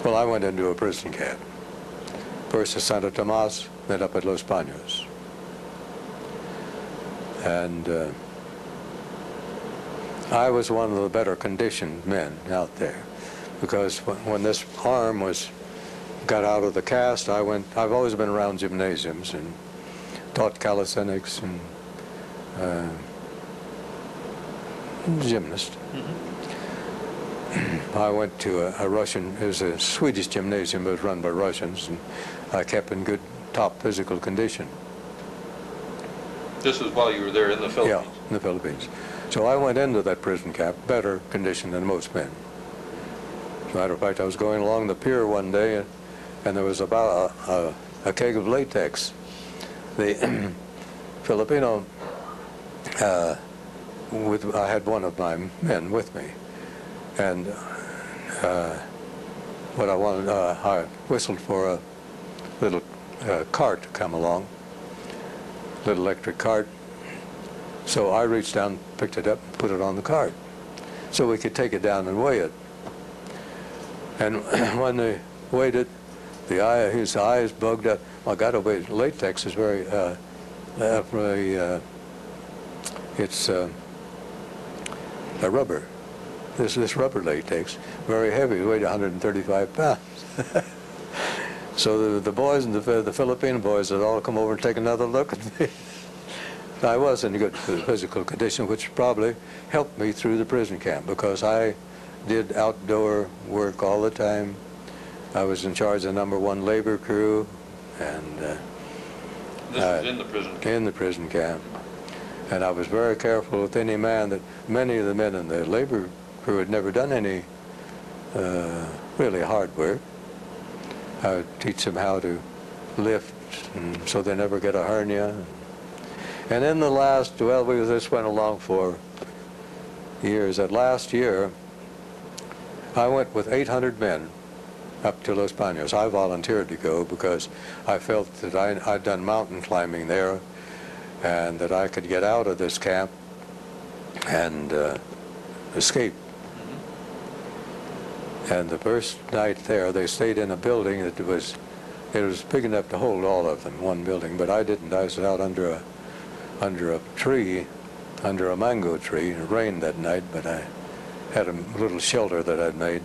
Well, I went into a prison camp. First at Santo Tomas, then up at Los Banos. And I was one of the better conditioned men out there, because when this arm got out of the cast, I've always been around gymnasiums and taught calisthenics and gymnast. I went to a Russian, it was a Swedish gymnasium, but it was run by Russians, and I kept in good top physical condition. This was while you were there in the Philippines? Yeah, in the Philippines. So I went into that prison camp better conditioned than most men. As a matter of fact, I was going along the pier one day, and there was about a keg of latex. The Filipino, I had one of my men with me, and what I wanted, I whistled for a little cart to come along, little electric cart. So I reached down, picked it up, and put it on the cart, so we could take it down and weigh it. And when they weighed it, his eyes bugged up. I got to wait. Latex is very, it's a rubber. This rubber latex, very heavy, it weighed 135 pounds. So the boys and the Filipino boys had all come over and take another look at me. I was in good physical condition, which probably helped me through the prison camp, because I did outdoor work all the time. I was in charge of the #1 labor crew, and this was in the prison camp? In the prison camp. And I was very careful with any man that many of the men in the labor crew had never done any really hard work. I would teach them how to lift, and so they never get a hernia. And in the last, well, this went along for years. That last year, I went with 800 men up to Los Banos. I volunteered to go because I felt that I'd done mountain climbing there, and that I could get out of this camp and escape. And the first night there, they stayed in a building that was big enough to hold all of them, one building, but I didn't. I was out under a tree, under a mango tree. It rained that night, but I had a little shelter that I'd made,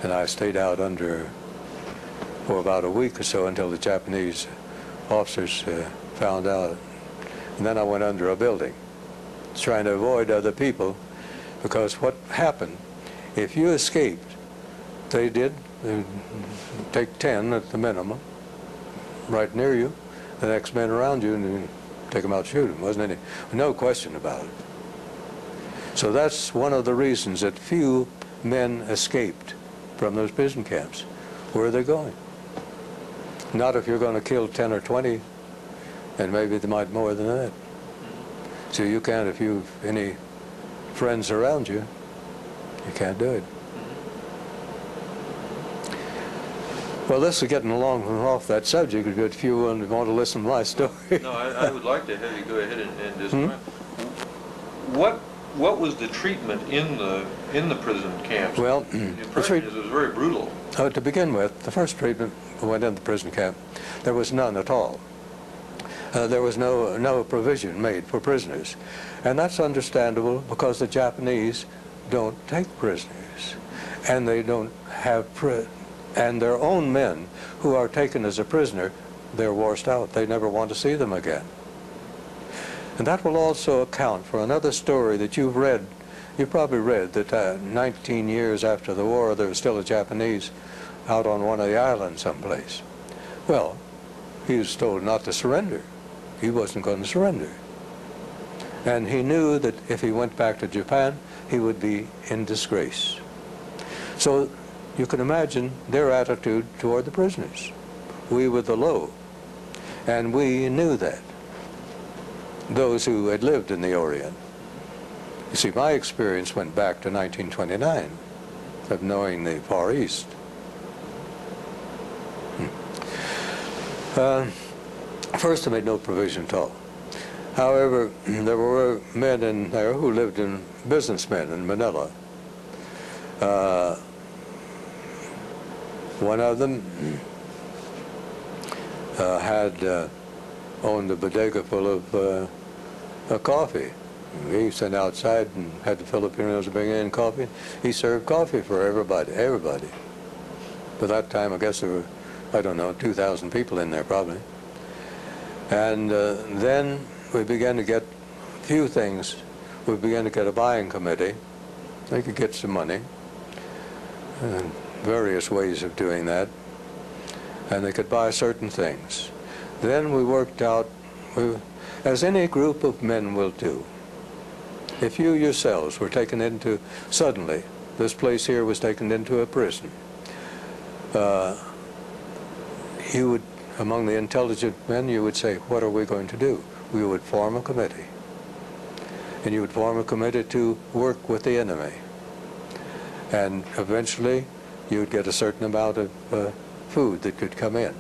and I stayed out under for about a week or so until the Japanese officers found out. And then I went under a building, trying to avoid other people, because what happened, if you escaped, they'd take 10 at the minimum, right near you, the next men around you, and take them out and shoot them. Wasn't no question about it. So that's one of the reasons that few men escaped from those prison camps. Where are they going? Not if you're going to kill 10 or 20, and maybe they might more than that. So you can't, if you've any friends around you, you can't do it. Well, this is getting along off that subject, but if you want to listen to my story. No, I would like to have you go ahead and describe. What was the treatment in the prison camps? Well, the impression is it was very brutal. To begin with, the first treatment went in the prison camp, there was none at all. There was no provision made for prisoners, and that's understandable because the Japanese don't take prisoners, and they don't have and their own men who are taken as a prisoner, they're washed out. They never want to see them again. And that will also account for another story that you've read. You've probably read that 19 years after the war, there was still a Japanese out on one of the islands someplace. Well, he was told not to surrender. He wasn't going to surrender. And he knew that if he went back to Japan, he would be in disgrace. So you can imagine their attitude toward the prisoners. We were the low, and we knew that, those who had lived in the Orient. You see, my experience went back to 1929 of knowing the Far East. First, they made no provision at all. However, there were men in there who lived businessmen in Manila. One of them had owned a bodega full of coffee. He sent outside and had the Filipinos bring in coffee. He served coffee for everybody. By that time, I guess there were, I don't know, 2,000 people in there probably. And then we began to get a few things. We began to get a buying committee. They could get some money, and various ways of doing that, and they could buy certain things. Then we worked out, as any group of men will do, if you yourselves were taken into, suddenly, this place here was taken into a prison, you would, among the intelligent men, you would say, what are we going to do? We would form a committee. And you would form a committee to work with the enemy. And eventually, you would get a certain amount of food that could come in.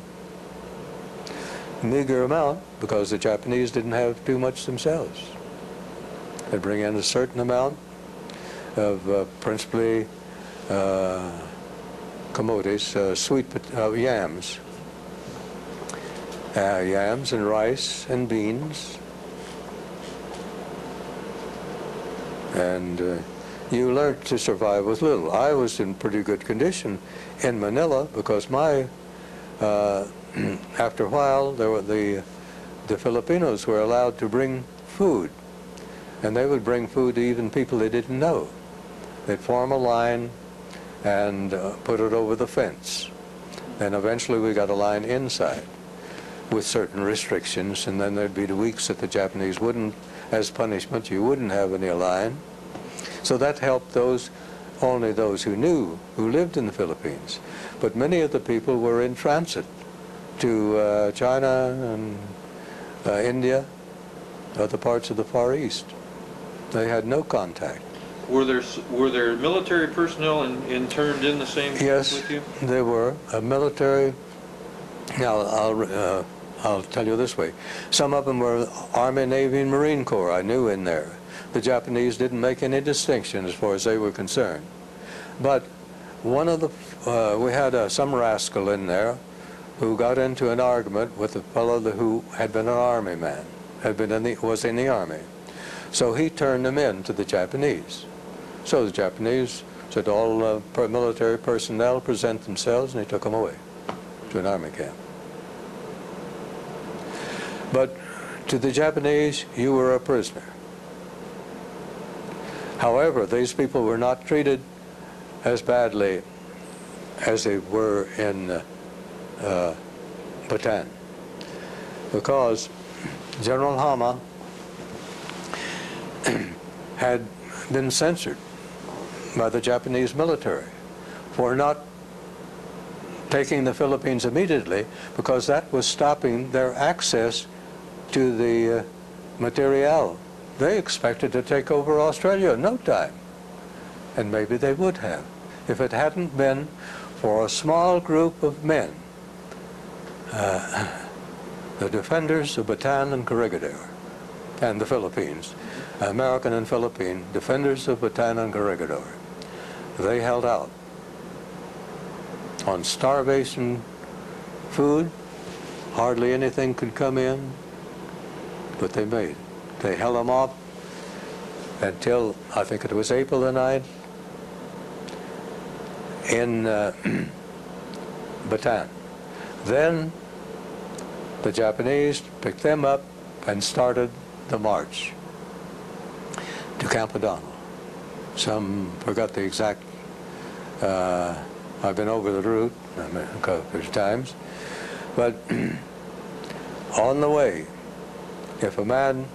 Meager amount, because the Japanese didn't have too much themselves. They'd bring in a certain amount of principally camotes, yams. Yams and rice and beans. And you learned to survive with little. I was in pretty good condition in Manila because my, after a while, there were the Filipinos were allowed to bring food. And they would bring food to even people they didn't know. They'd form a line and put it over the fence. Then eventually we got a line inside with certain restrictions, and then there'd be the weeks that the Japanese wouldn't, as punishment, you wouldn't have any line. So that helped only those who knew, who lived in the Philippines. But many of the people were in transit to China and India, other parts of the Far East. They had no contact. Were there military personnel interned in the same camp with you? Yes, there were. Military. Now, I'll tell you this way. Some of them were Army, Navy, and Marine Corps. I knew in there. The Japanese didn't make any distinction as far as they were concerned. But one of the, we had some rascal in there who got into an argument with a fellow who had been an army man, was in the army. So he turned them in to the Japanese. So the Japanese said all military personnel present themselves, and he took them away to an army camp. But to the Japanese, you were a prisoner. However, these people were not treated as badly as they were in Bataan, because General Hama had been censored by the Japanese military for not taking the Philippines immediately, because that was stopping their access to the material. They expected to take over Australia in no time, and maybe they would have if it hadn't been for a small group of men, the defenders of Bataan and Corregidor and the Philippines, American and Philippine defenders of Bataan and Corregidor. They held out on starvation food. Hardly anything could come in, but they made it. They held them off until, I think it was April the 9th, in Bataan. Then the Japanese picked them up and started the march to Campodono. Some forgot the exact, I've been over the route a couple of times, but on the way, if a man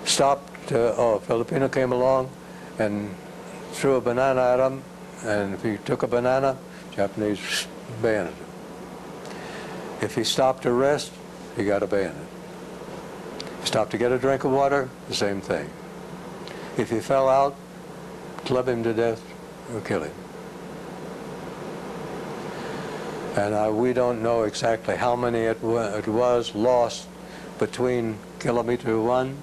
stopped, a Filipino came along and threw a banana at him, and if he took a banana, Japanese bayoneted him. If he stopped to rest, he got a bayonet. If he stopped to get a drink of water, the same thing. If he fell out, club him to death or kill him. And we don't know exactly how many it was lost between Kilometer 1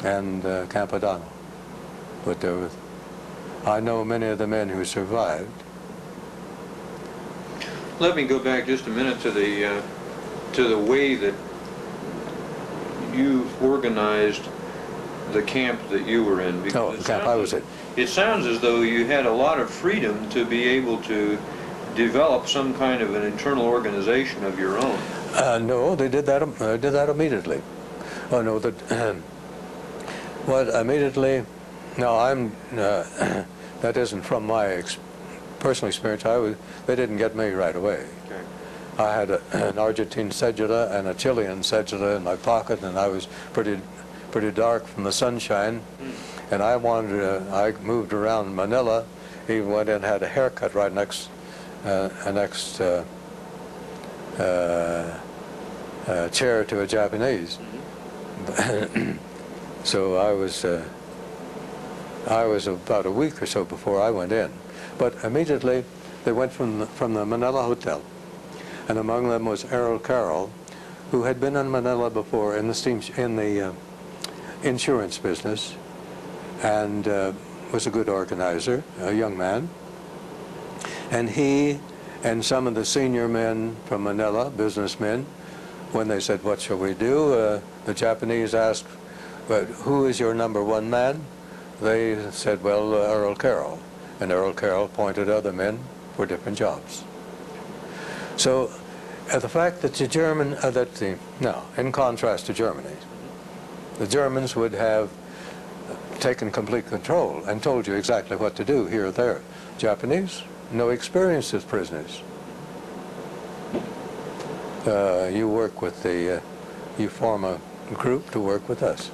and Campodono. But there was, I know many of the men who survived. Let me go back just a minute to the way that you organized the camp that you were in. Oh, the camp I was in. It sounds as though you had a lot of freedom to be able to develop some kind of an internal organization of your own. No, they did that. Did that immediately. Oh no, what immediately? No, I'm. That isn't from my personal experience. They didn't get me right away. Okay. I had an Argentine cedula and a Chilean cedula in my pocket, and I was pretty dark from the sunshine. And I I moved around Manila. Even went in and had a haircut right next chair to a Japanese. So I was about a week or so before I went in. But immediately they went from the Manila hotel, and among them was Errol Carroll, who had been in Manila before in the insurance business, and was a good organizer, a young man. And he and some of the senior men from Manila, businessmen, when they said, "What shall we do?" The Japanese asked, "But who is your number one man?" They said, "Well, Errol Carroll." And Errol Carroll appointed other men for different jobs. So the fact that in contrast to Germany, the Germans would have taken complete control and told you exactly what to do here or there. Japanese, no experience with prisoners. You work with you form a group to work with us.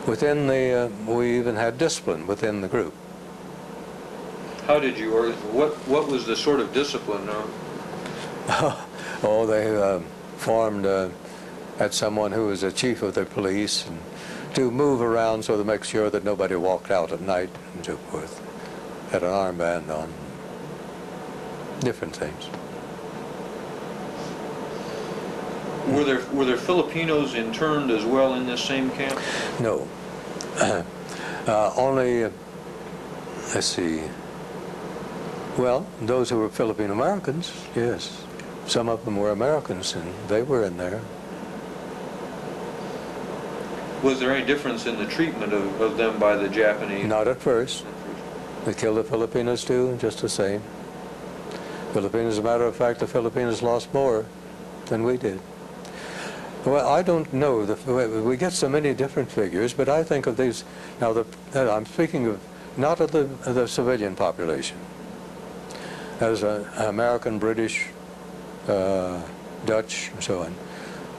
Within we even had discipline within the group. How did you what was the sort of discipline? Oh, they formed had someone who was a chief of the police, and to move around so to make sure that nobody walked out at night and so forth. Had an armband on. Different things. Were there Filipinos interned as well in this same camp? No. Only, let's see. Well, those who were Filipino Americans, yes. Some of them were Americans, and they were in there. Was there any difference in the treatment of them by the Japanese? Not at first. They killed the Filipinos too, just the same. Filipinos, as a matter of fact, the Filipinos lost more than we did. Well, I don't know. We get so many different figures, but I think of these. Now, I'm speaking of not of the civilian population. As American, British, Dutch, and so on,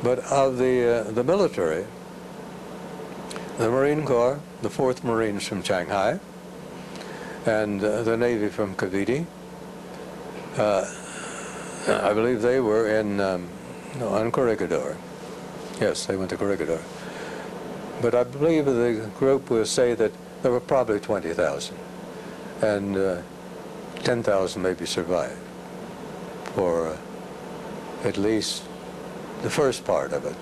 but of the military, the Marine Corps, the 4th Marines from Shanghai, and the Navy from Cavite. I believe they were on Corregidor. Yes, they went to Corregidor. But I believe the group will say that there were probably 20,000, and 10,000 maybe survived for at least the first part of it.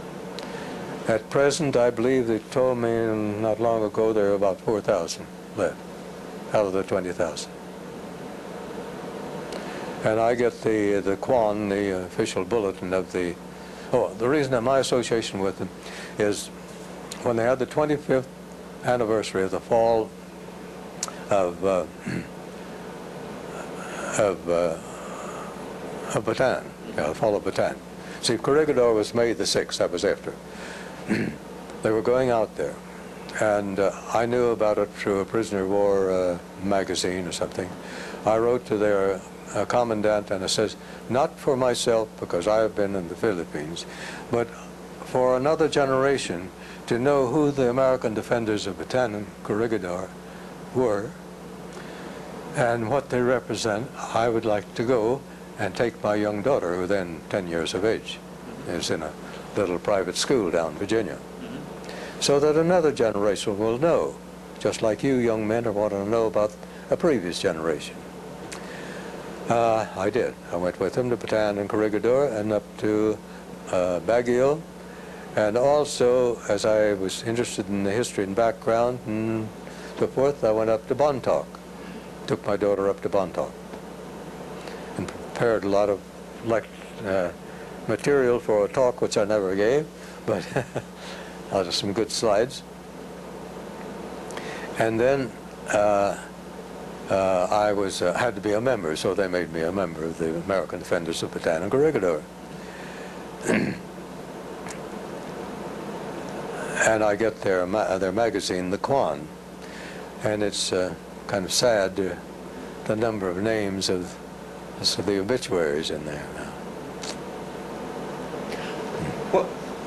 At present, I believe they told me not long ago there are about 4,000 left out of the 20,000. And I get the Quan, the official bulletin of the. Oh, the reason of my association with them is when they had the 25th anniversary of the fall of Bataan, the fall of Bataan. See, Corregidor was May the 6th, that was after. They were going out there, and I knew about it through a prisoner of war magazine or something. I wrote to their commandant, and it says, not for myself, because I have been in the Philippines, but for another generation to know who the American defenders of Bataan and Corregidor were and what they represent. I would like to go and take my young daughter, who then 10 years of age, is in a little private school down in Virginia, so that another generation will know, just like you young men are wanting to know about a previous generation. I did. I went with them to Bataan and Corregidor and up to Baguio, and also, as I was interested in the history and background and so forth, I went up to Bontoc. Took my daughter up to Bontoc and prepared a lot of material for a talk which I never gave, but out of some good slides. And then I had to be a member, so they made me a member of the American Defenders of Bataan and Corregidor. And I get their magazine, The Kwan, and it's kind of sad, the number of names of the obituaries in there.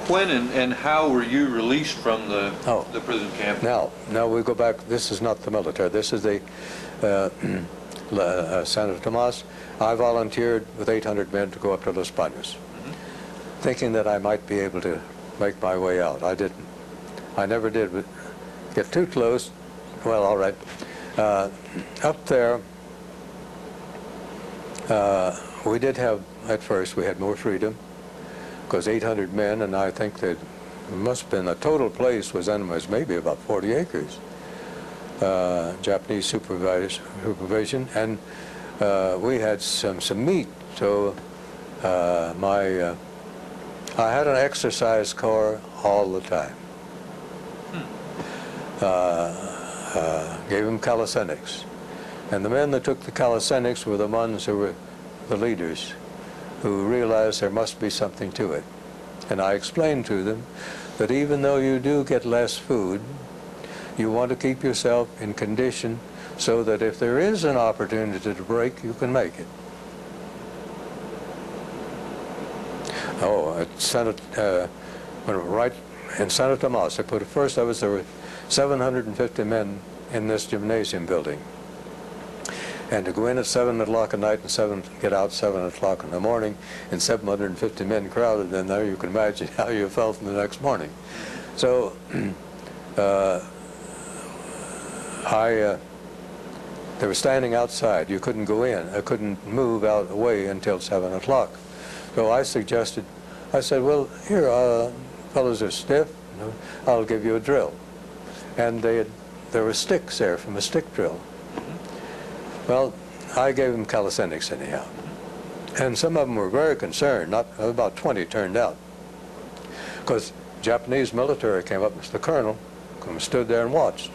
When and how were you released from the prison camp? Now we go back. This is not the military. This is the Santo Tomas. I volunteered with 800 men to go up to Los Banos, thinking that I might be able to make my way out. I didn't. I never did, but get too close. Well, all right. Up there, we did have, at first, we had more freedom, because 800 men, and I think that it must have been, the total place was maybe about 40 acres. Japanese supervision, and we had some meat, so I had an exercise corps all the time. Gave them calisthenics, and the men that took the calisthenics were the ones who were the leaders, who realized there must be something to it. And I explained to them that even though you do get less food, you want to keep yourself in condition so that if there is an opportunity to break, you can make it. Right in Santo Tomas, first there were 750 men in this gymnasium building. And to go in at 7 o'clock at night and get out 7 o'clock in the morning, and 750 men crowded in there, you can imagine how you felt the next morning. So they were standing outside. You couldn't go in. I couldn't move out away until 7 o'clock. So I said, well, here, fellows are stiff. I'll give you a drill. And there were sticks there from a stick drill. Well, I gave them calisthenics anyhow. And some of them were very concerned. About 20 turned out. Because Japanese military came up, the colonel stood there and watched.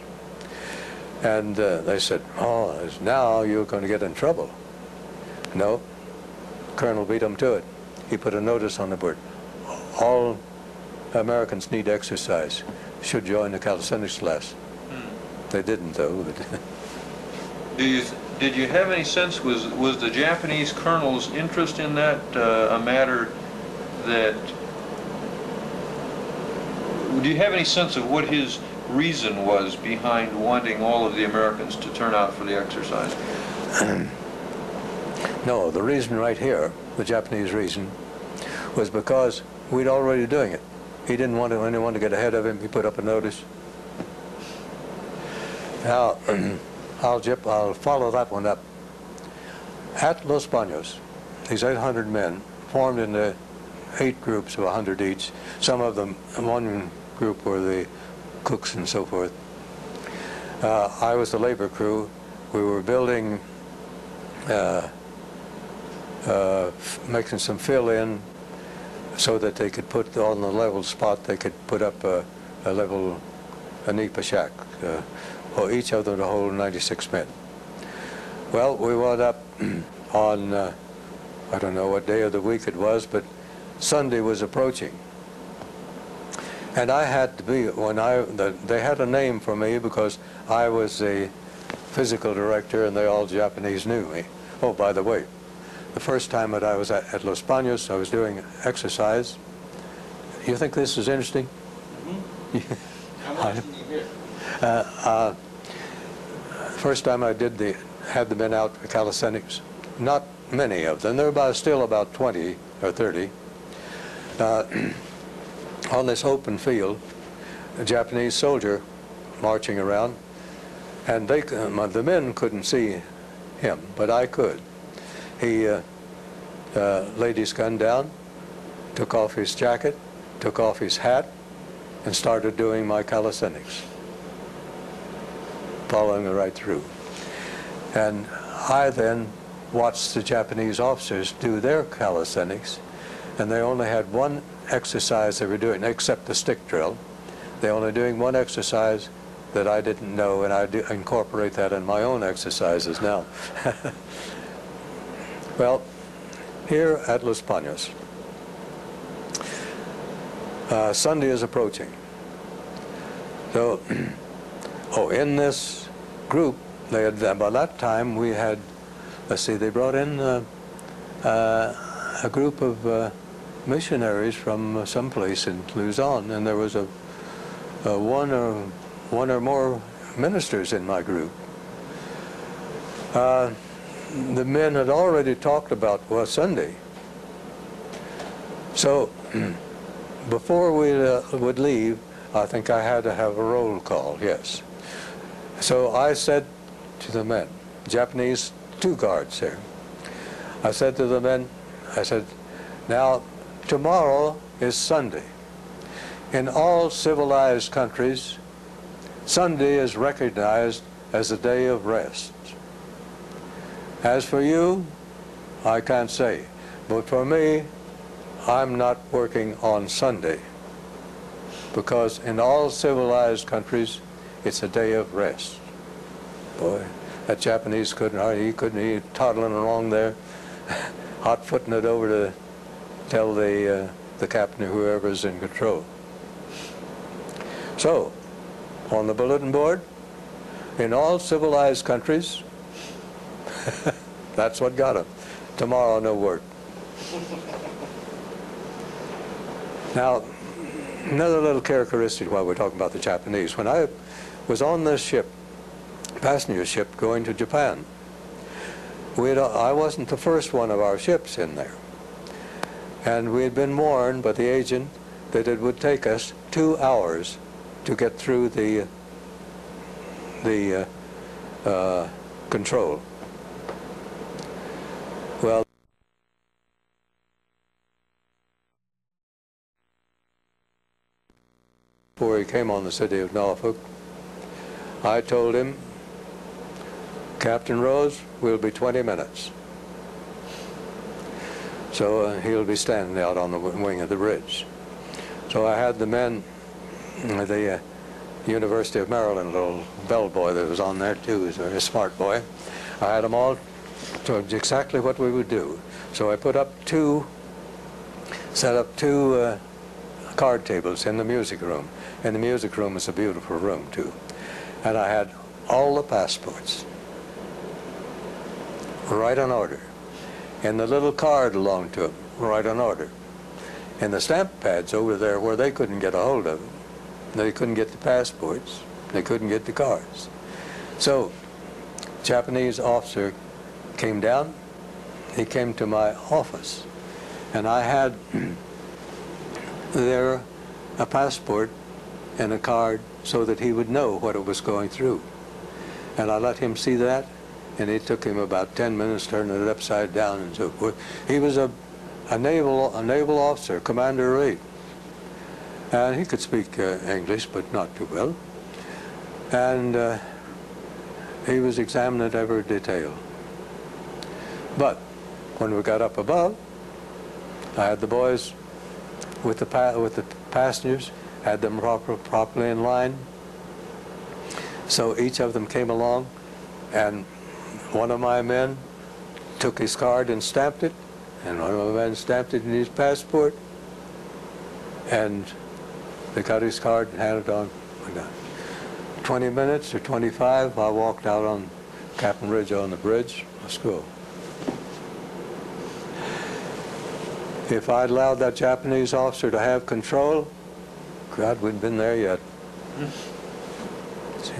And they said, oh, now you're going to get in trouble. No, the colonel beat them to it. He put a notice on the board. All Americans need exercise, should join the calisthenics class. They didn't, though. Did you have any sense, was the Japanese colonel's interest in that a matter that, do you have any sense of what his reason was behind wanting all of the Americans to turn out for the exercise? No, the reason right here, the Japanese reason, was because we'd already doing it. He didn't want anyone to get ahead of him. He put up a notice. Now, I'll follow that one up. At Los Banos, these 800 men formed into 8 groups of 100 each. Some of them, one group were the cooks and so forth. I was the labor crew. We were building, making some fill-in so that they could put on the level spot, they could put up a nipa shack. For each of them to hold 96 men. Well, we wound up on, I don't know what day of the week it was, but Sunday was approaching. And I had to be, they had a name for me because I was the physical director and they all Japanese knew me. Oh, by the way, the first time that I was at Los Banos, I was doing exercise. You think this is interesting? Mm-hmm. How much did you hear? First time I had the men out for calisthenics. Not many of them. There were still about 20 or 30. On this open field, a Japanese soldier marching around, and the men couldn't see him, but I could. He laid his gun down, took off his jacket, took off his hat, and started doing my calisthenics, following it right through. And I then watched the Japanese officers do their calisthenics, and they only had one exercise they were doing, except the stick drill. They're only doing one exercise that I didn't know, and I do incorporate that in my own exercises now. Well, here at Los Banos, Sunday is approaching. So, in this group, they had, by that time we had, let's see, they brought in a group of missionaries from someplace in Luzon, and there was one or more ministers in my group. The men had already talked about, well, Sunday. So before we would leave, I think I had to have a roll call, yes. So I said to the men, Japanese, 2 guards there, I said to the men, I said, now tomorrow is Sunday. In all civilized countries, Sunday is recognized as a day of rest. As for you, I can't say, but for me, I'm not working on Sunday, because in all civilized countries, it's a day of rest. Boy, that Japanese he toddling along there, hot-footing it over to tell the captain or whoever's in control. So, on the bulletin board, in all civilized countries, that's what got him. Tomorrow, no work. Now, another little characteristic while we're talking about the Japanese. When I was on this ship, passenger ship, going to Japan, I wasn't the first one of our ships in there. And we had been warned by the agent that it would take us 2 hours to get through the control. Well, before he came on the city of Norfolk, I told him, Captain Rose, we'll be 20 minutes. So he'll be standing out on the wing of the bridge. So I had the men, the University of Maryland little bellboy that was on there too, he was a very smart boy. I had them all told exactly what we would do. So I set up two card tables in the music room. And the music room is a beautiful room too. And I had all the passports right on order. And the little card belonged to them, right on order. And the stamp pads over there where they couldn't get a hold of them. They couldn't get the passports. They couldn't get the cards. So, Japanese officer came down. He came to my office. And I had there a passport and a card so that he would know what it was going through. And I let him see that. And it took him about 10 minutes turning it upside down and so forth. He was a naval officer, commander-in-chief. And he could speak English, but not too well. And he was examined at every detail. But when we got up above, I had the boys with the passengers, had them properly in line. So each of them came along, and one of my men took his card and stamped it, and one of my men stamped it in his passport, and they got his card and handed it on. 20 minutes or 25, I walked out on Captain Ridge on the bridge. Let's go. If I'd allowed that Japanese officer to have control, God, we'd been there yet. See?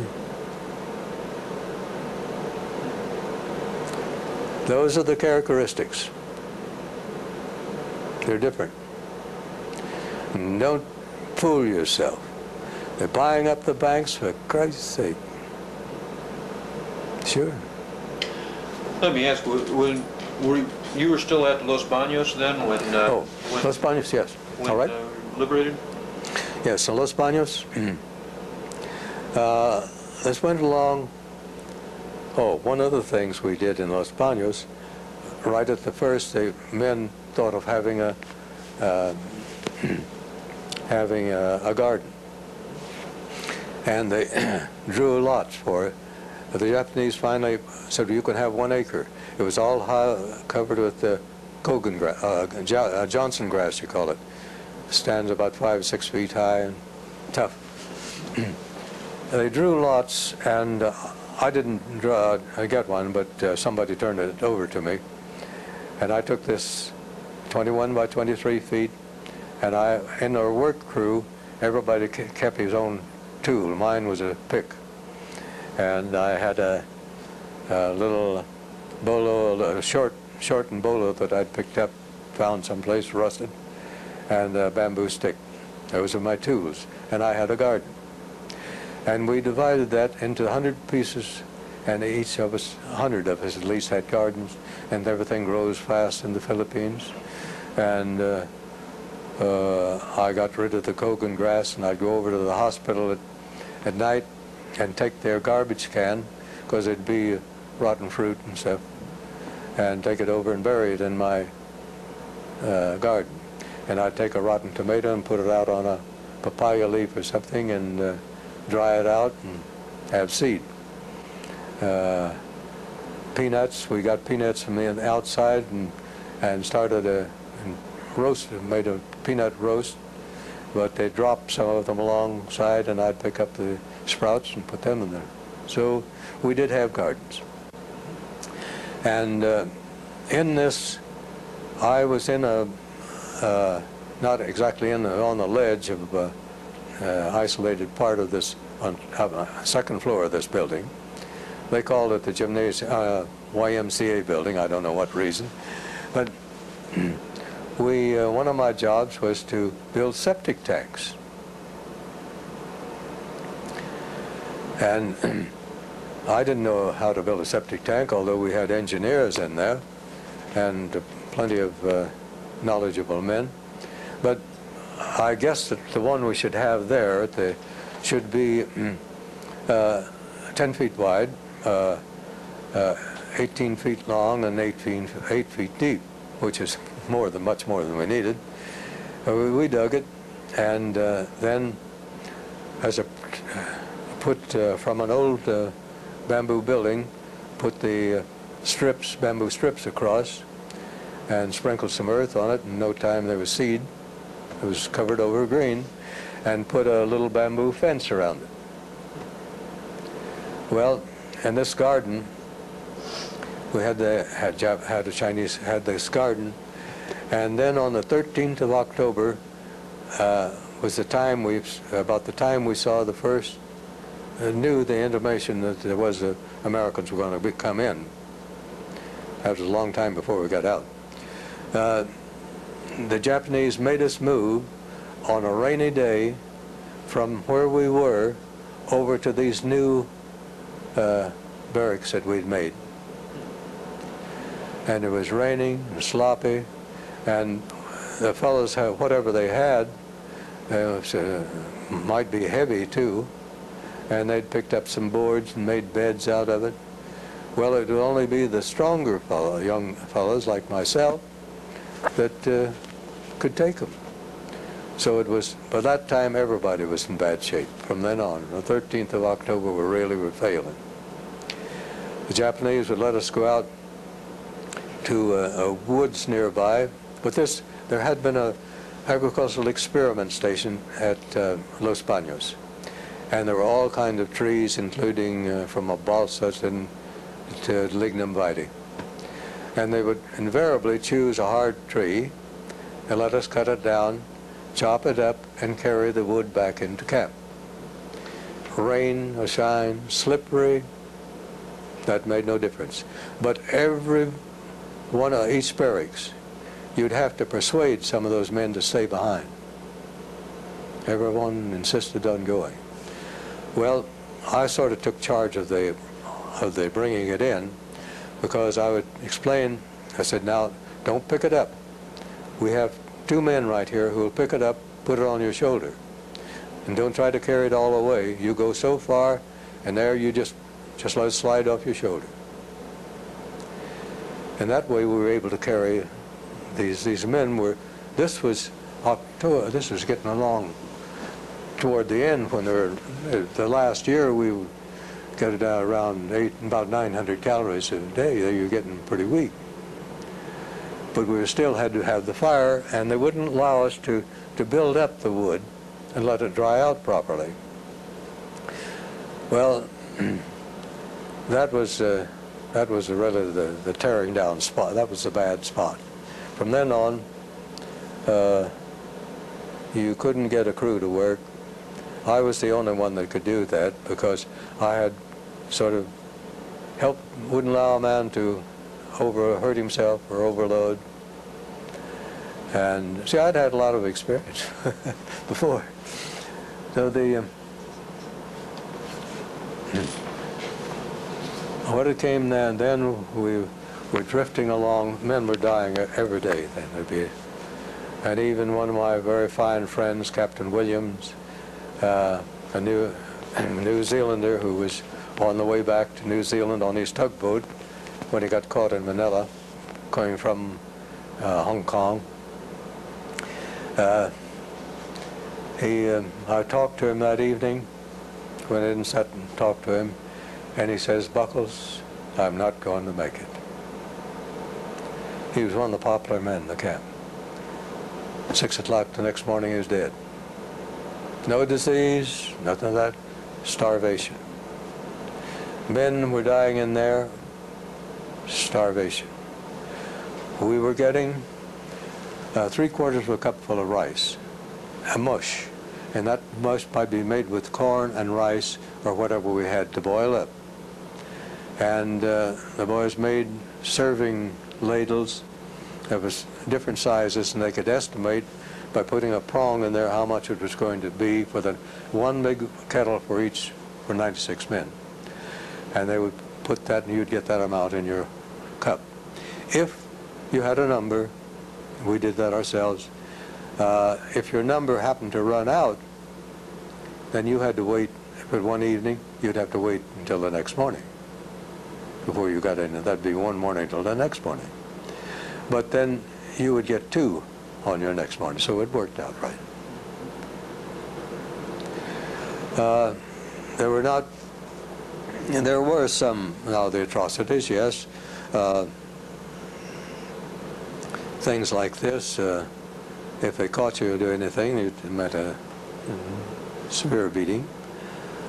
Those are the characteristics. They're different. And don't fool yourself. They're buying up the banks for Christ's sake. Sure. Let me ask, you were still at Los Banos then when... when Los Banos, yes. When, all right. Liberated? Yes, so Los Banos. This went along. Oh, one of the things we did in Los Banos, right at the first, the men thought of having a garden, and they drew lots for it. But the Japanese finally said, you can have 1 acre. It was all covered with Kogan grass, Johnson grass, you call it. Stands about 5 or 6 feet high and tough. They drew lots, and I didn't get one, but somebody turned it over to me. And I took this 21 by 23 feet, and in our work crew, everybody kept his own tool. Mine was a pick. And I had a little bolo, a shortened bolo that I'd picked up, found someplace rusted, and a bamboo stick. Those were my tools. And I had a garden. And we divided that into 100 pieces, and each of us, 100 of us at least, had gardens, and everything grows fast in the Philippines. And I got rid of the Kogan grass, and I'd go over to the hospital at night and take their garbage can, because it'd be rotten fruit and stuff, and take it over and bury it in my garden. And I'd take a rotten tomato and put it out on a papaya leaf or something, and dry it out and have seed. Peanuts, we got peanuts from the outside and started made a peanut roast, but they dropped some of them alongside, and I'd pick up the sprouts and put them in there. So we did have gardens. And in this, I was in not exactly on the ledge of isolated part of this, on second floor of this building. They called it the gymnasium, YMCA building, I don't know what reason. But one of my jobs was to build septic tanks. And I didn't know how to build a septic tank, although we had engineers in there and plenty of knowledgeable men. But I guess that the one we should have there should be 10 feet wide, 18 feet long, and 8 feet deep, which is much more than we needed. We dug it, and then from an old bamboo building, put the bamboo strips across, and sprinkled some earth on it. In no time there was seed. It was covered over green, and put a little bamboo fence around it. Well, in this garden, we had this garden, and then on the 13th of October was about the time we saw the first, knew the intimation that there was Americans were going to come in. That was a long time before we got out. The Japanese made us move on a rainy day from where we were over to these new barracks that we'd made. And it was raining and sloppy, and the fellows had whatever they had, might be heavy too, and they'd picked up some boards and made beds out of it. Well, it would only be the stronger young fellows like myself that could take them. So it was, by that time everybody was in bad shape. From then on, the 13th of October, we really were failing. The Japanese would let us go out to a woods nearby. With this, there had been an agricultural experiment station at Los Banos. And there were all kinds of trees, including from a balsa to lignum vitae. And they would invariably choose a hard tree and let us cut it down, chop it up, and carry the wood back into camp. Rain or shine, slippery, that made no difference. But every one of each barracks, you'd have to persuade some of those men to stay behind. Everyone insisted on going. Well, I sort of took charge of the bringing it in, because I would explain. I said, now, don't pick it up. We have 2 men right here who will pick it up, put it on your shoulder. And don't try to carry it all away. You go so far, and there you just let it slide off your shoulder. And that way we were able to carry these men. This was October, this was getting along toward the end when the last year we got it down around about 900 calories a day. You're getting pretty weak. But we still had to have the fire, and they wouldn't allow us to build up the wood and let it dry out properly. Well, that was really the tearing down spot. That was the bad spot. From then on, you couldn't get a crew to work. I was the only one that could do that because I had sort of wouldn't allow a man to hurt himself or overload. And see, I'd had a lot of experience before. So what it came then we were drifting along. Men were dying every day then. And even one of my very fine friends, Captain Williams, a New Zealander who was on the way back to New Zealand on his tugboat when he got caught in Manila, coming from Hong Kong. I talked to him that evening when I didn't sit and talk to him, and he says, "Buckles, I'm not going to make it." He was one of the popular men in the camp. At 6 o'clock the next morning he was dead. No disease, nothing of that, starvation. Men were dying in there, starvation. We were getting 3/4 of a cup full of rice, a mush, and that mush might be made with corn and rice or whatever we had to boil up. And the boys made serving ladles. There was different sizes, and they could estimate by putting a prong in there how much it was going to be for the one big kettle for 96 men. And they would put that, and you'd get that amount in your cup. If you had a number, we did that ourselves, if your number happened to run out, then you had to wait. If it was one evening, you'd have to wait until the next morning before you got in, and that'd be one morning till the next morning. But then you would get 2 on your next morning, so it worked out right. There were some, now the atrocities, yes. Things like this, if they caught you doing anything, it meant a severe beating.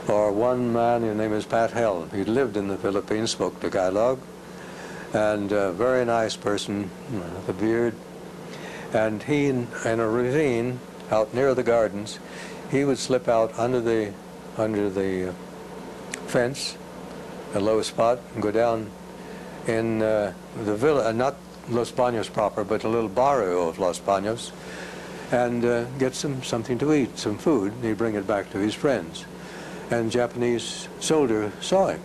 Or one man, his name is Pat Hell. He lived in the Philippines, spoke Tagalog, and a very nice person, with a beard. And he, in a ravine out near the gardens, he would slip out under the fence, a low spot, and go down in the village, not Los Banos proper, but a little barrio of Los Banos, and get something to eat, some food, and he'd bring it back to his friends. And Japanese soldier saw him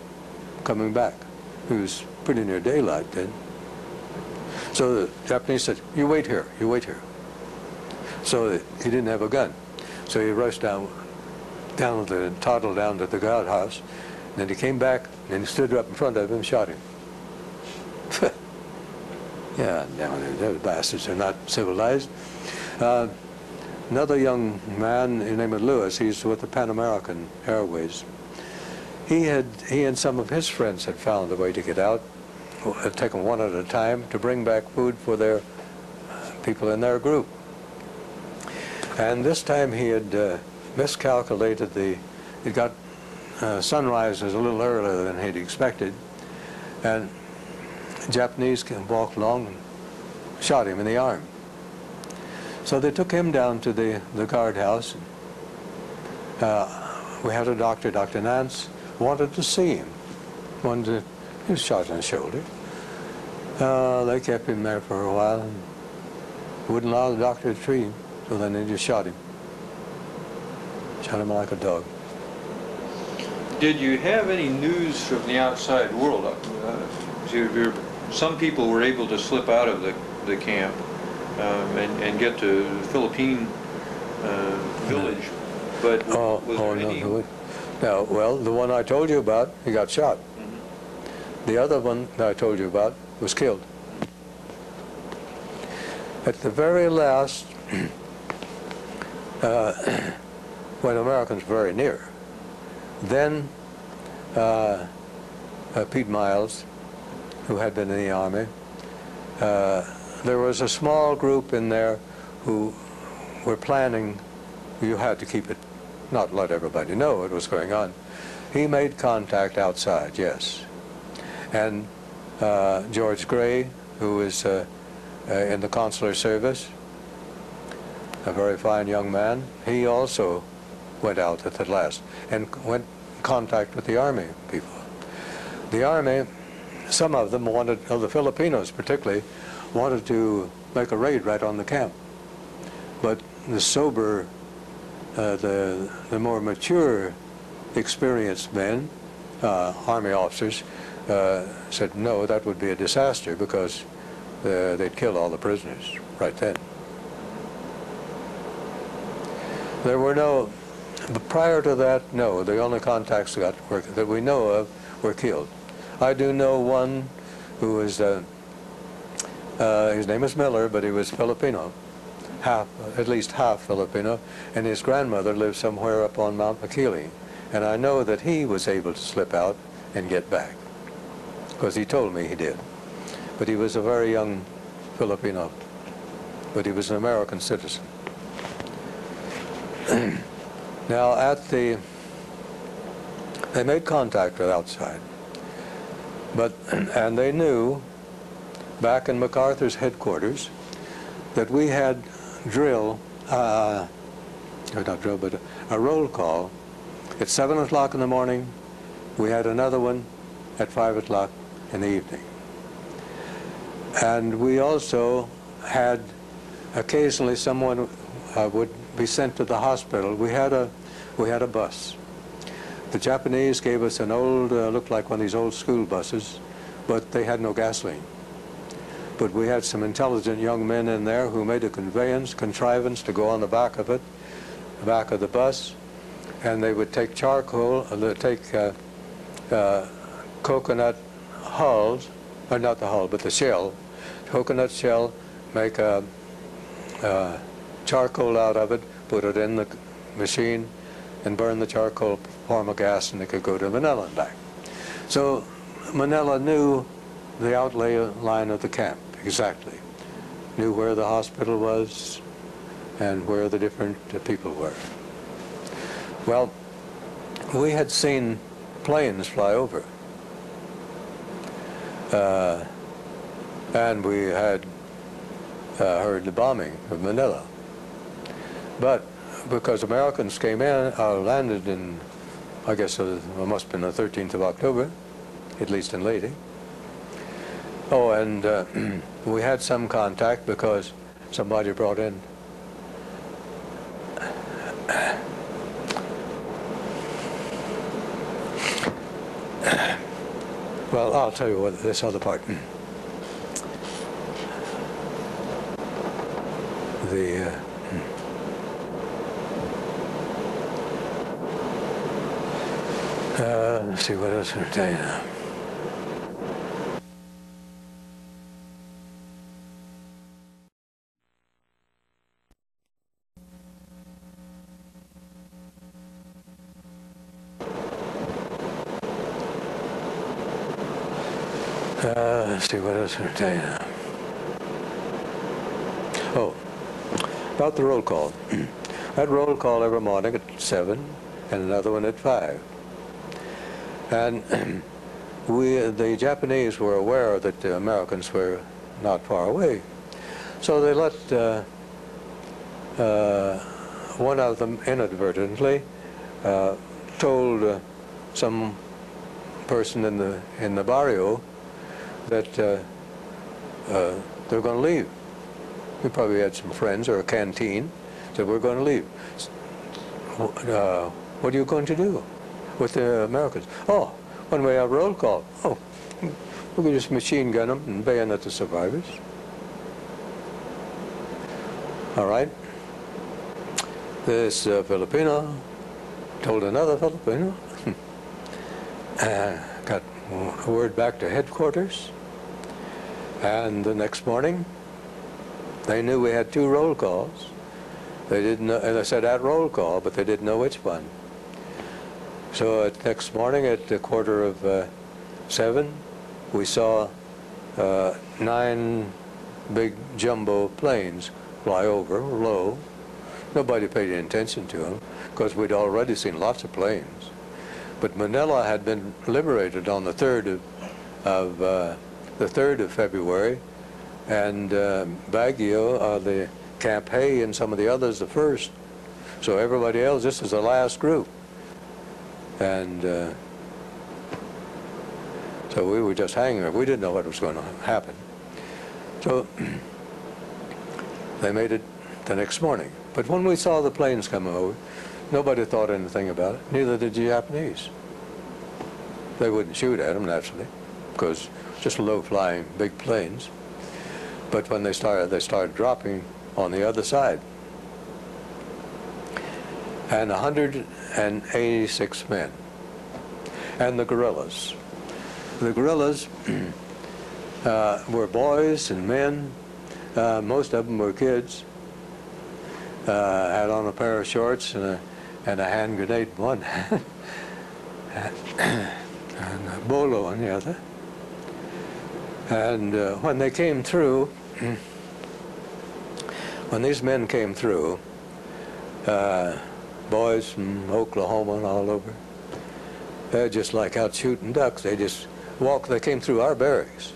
coming back. He was pretty near daylight then. So the Japanese said, "You wait here, you wait here." So he didn't have a gun. So he rushed toddled down to the guardhouse, and then he came back, and he stood up in front of him and shot him. Yeah, those bastards are not civilized. Another young man, his name is Lewis, he's with the Pan American Airways. He and some of his friends had found a way to get out, take them one at a time, to bring back food for their people in their group. And this time he had miscalculated it got sunrise was a little earlier than he'd expected, and the Japanese walked along and shot him in the arm. So they took him down to the guardhouse. We had a doctor, Dr. Nance, wanted to see him. He was shot in the shoulder. They kept him there for a while and wouldn't allow the doctor to treat him, so then they just shot him. Shot him like a dog. Did you have any news from the outside world? Some people were able to slip out of the camp and get to the Philippine village, but was there any? No, well, the one I told you about, he got shot. The other one that I told you about was killed. At the very last, when Americans were very near, then Pete Miles, who had been in the Army, there was a small group in there who were planning, you had to keep it, not let everybody know what was going on. He made contact outside, yes. And George Gray, who was in the consular service, a very fine young man, he also went out at the last and went in contact with the Army people. The Army, some of them wanted, the Filipinos particularly, wanted to make a raid right on the camp. But the sober, the more mature, experienced men, Army officers, said no, that would be a disaster because they'd kill all the prisoners right then. There were no, but prior to that, no, the only contacts that we know of were killed. I do know one who was, his name is Miller, but he was Filipino, at least half Filipino, and his grandmother lived somewhere up on Mount Makili. And I know that he was able to slip out and get back, because he told me he did. But he was a very young Filipino, but he was an American citizen. Now they made contact with outside, and they knew back in MacArthur's headquarters that we had drill, not drill, but a roll call at 7 o'clock in the morning. We had another one at 5 o'clock in the evening. And we also had occasionally someone would be sent to the hospital. We had a bus. The Japanese gave us an old, looked like one of these old school buses, but they had no gasoline. But we had some intelligent young men in there who made a contrivance to go on the back of it, the back of the bus, and they would take charcoal, coconut hulls, or not the hull, but the shell, coconut shell, make a charcoal out of it, put it in the machine, and burn the charcoal, form a gas, and they could go to Manila and back. So Manila knew the outlay line of the camp exactly, knew where the hospital was and where the different people were. Well, we had seen planes fly over, and we had heard the bombing of Manila. But because Americans came in, landed in, I guess it must have been the 13th of October, at least in Leyte. Oh, and we had some contact because somebody brought in well, I'll tell you what, this other part. Let's see what else I'm going to tell you now. Let's see what else I'm going to tell you now. Oh, about the roll call. That roll call every morning at 7 and another one at 5. And the Japanese were aware that the Americans were not far away. So they let one of them inadvertently told some person in the barrio that they were going to leave. We probably had some friends or a canteen. Said, we're going to leave. What are you going to do with the Americans? Oh, when we have roll call. Oh, we could just machine gun them and bayonet the survivors. All right. This Filipino told another Filipino. Got word back to headquarters. And the next morning, They knew we had 2 roll calls. They didn't know, and they said at roll call, but they didn't know which one. So next morning at 7:15, we saw 9 big jumbo planes fly over, low. Nobody paid any attention to them, because we'd already seen lots of planes. But Manila had been liberated on the 3rd of February, and Baguio, the Camp Hay, and some of the others the 1st. So everybody else, this is the last group. And so we were just hanging there. We didn't know what was going to happen. So they made it the next morning. But when we saw the planes coming over, nobody thought anything about it. Neither did the Japanese. They wouldn't shoot at them, naturally, because just low-flying big planes. But when they started dropping on the other side. And 186 men. And the guerrillas. The guerrillas were boys and men. Most of them were kids. Had on a pair of shorts and a hand grenade in one hand, and a bolo in the other. And when they came through, when these men came through, boys from Oklahoma and all over, they're just like out shooting ducks. They just walked. They came through our barracks.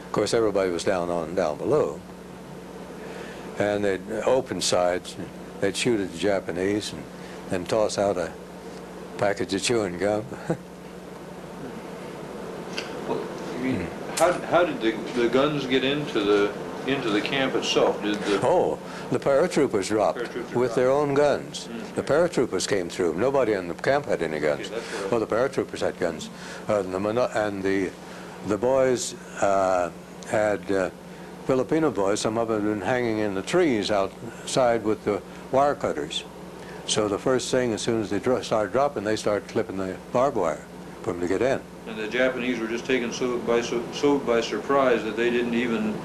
Of course, everybody was down below. And they'd open sides. They'd shoot at the Japanese and then toss out a package of chewing gum. Well, you mean, how did the guns get into the camp itself? Did the the paratroopers dropped with their own guns. Mm-hmm. The paratroopers came through. Nobody in the camp had any guns. Okay, Well, the paratroopers had guns, and the boys had. Filipino boys, some of them had been hanging in the trees outside with the wire cutters. So the first thing, as soon as they started dropping, they started clipping the barbed wire for them to get in. And the Japanese were just taken so by surprise that they didn't even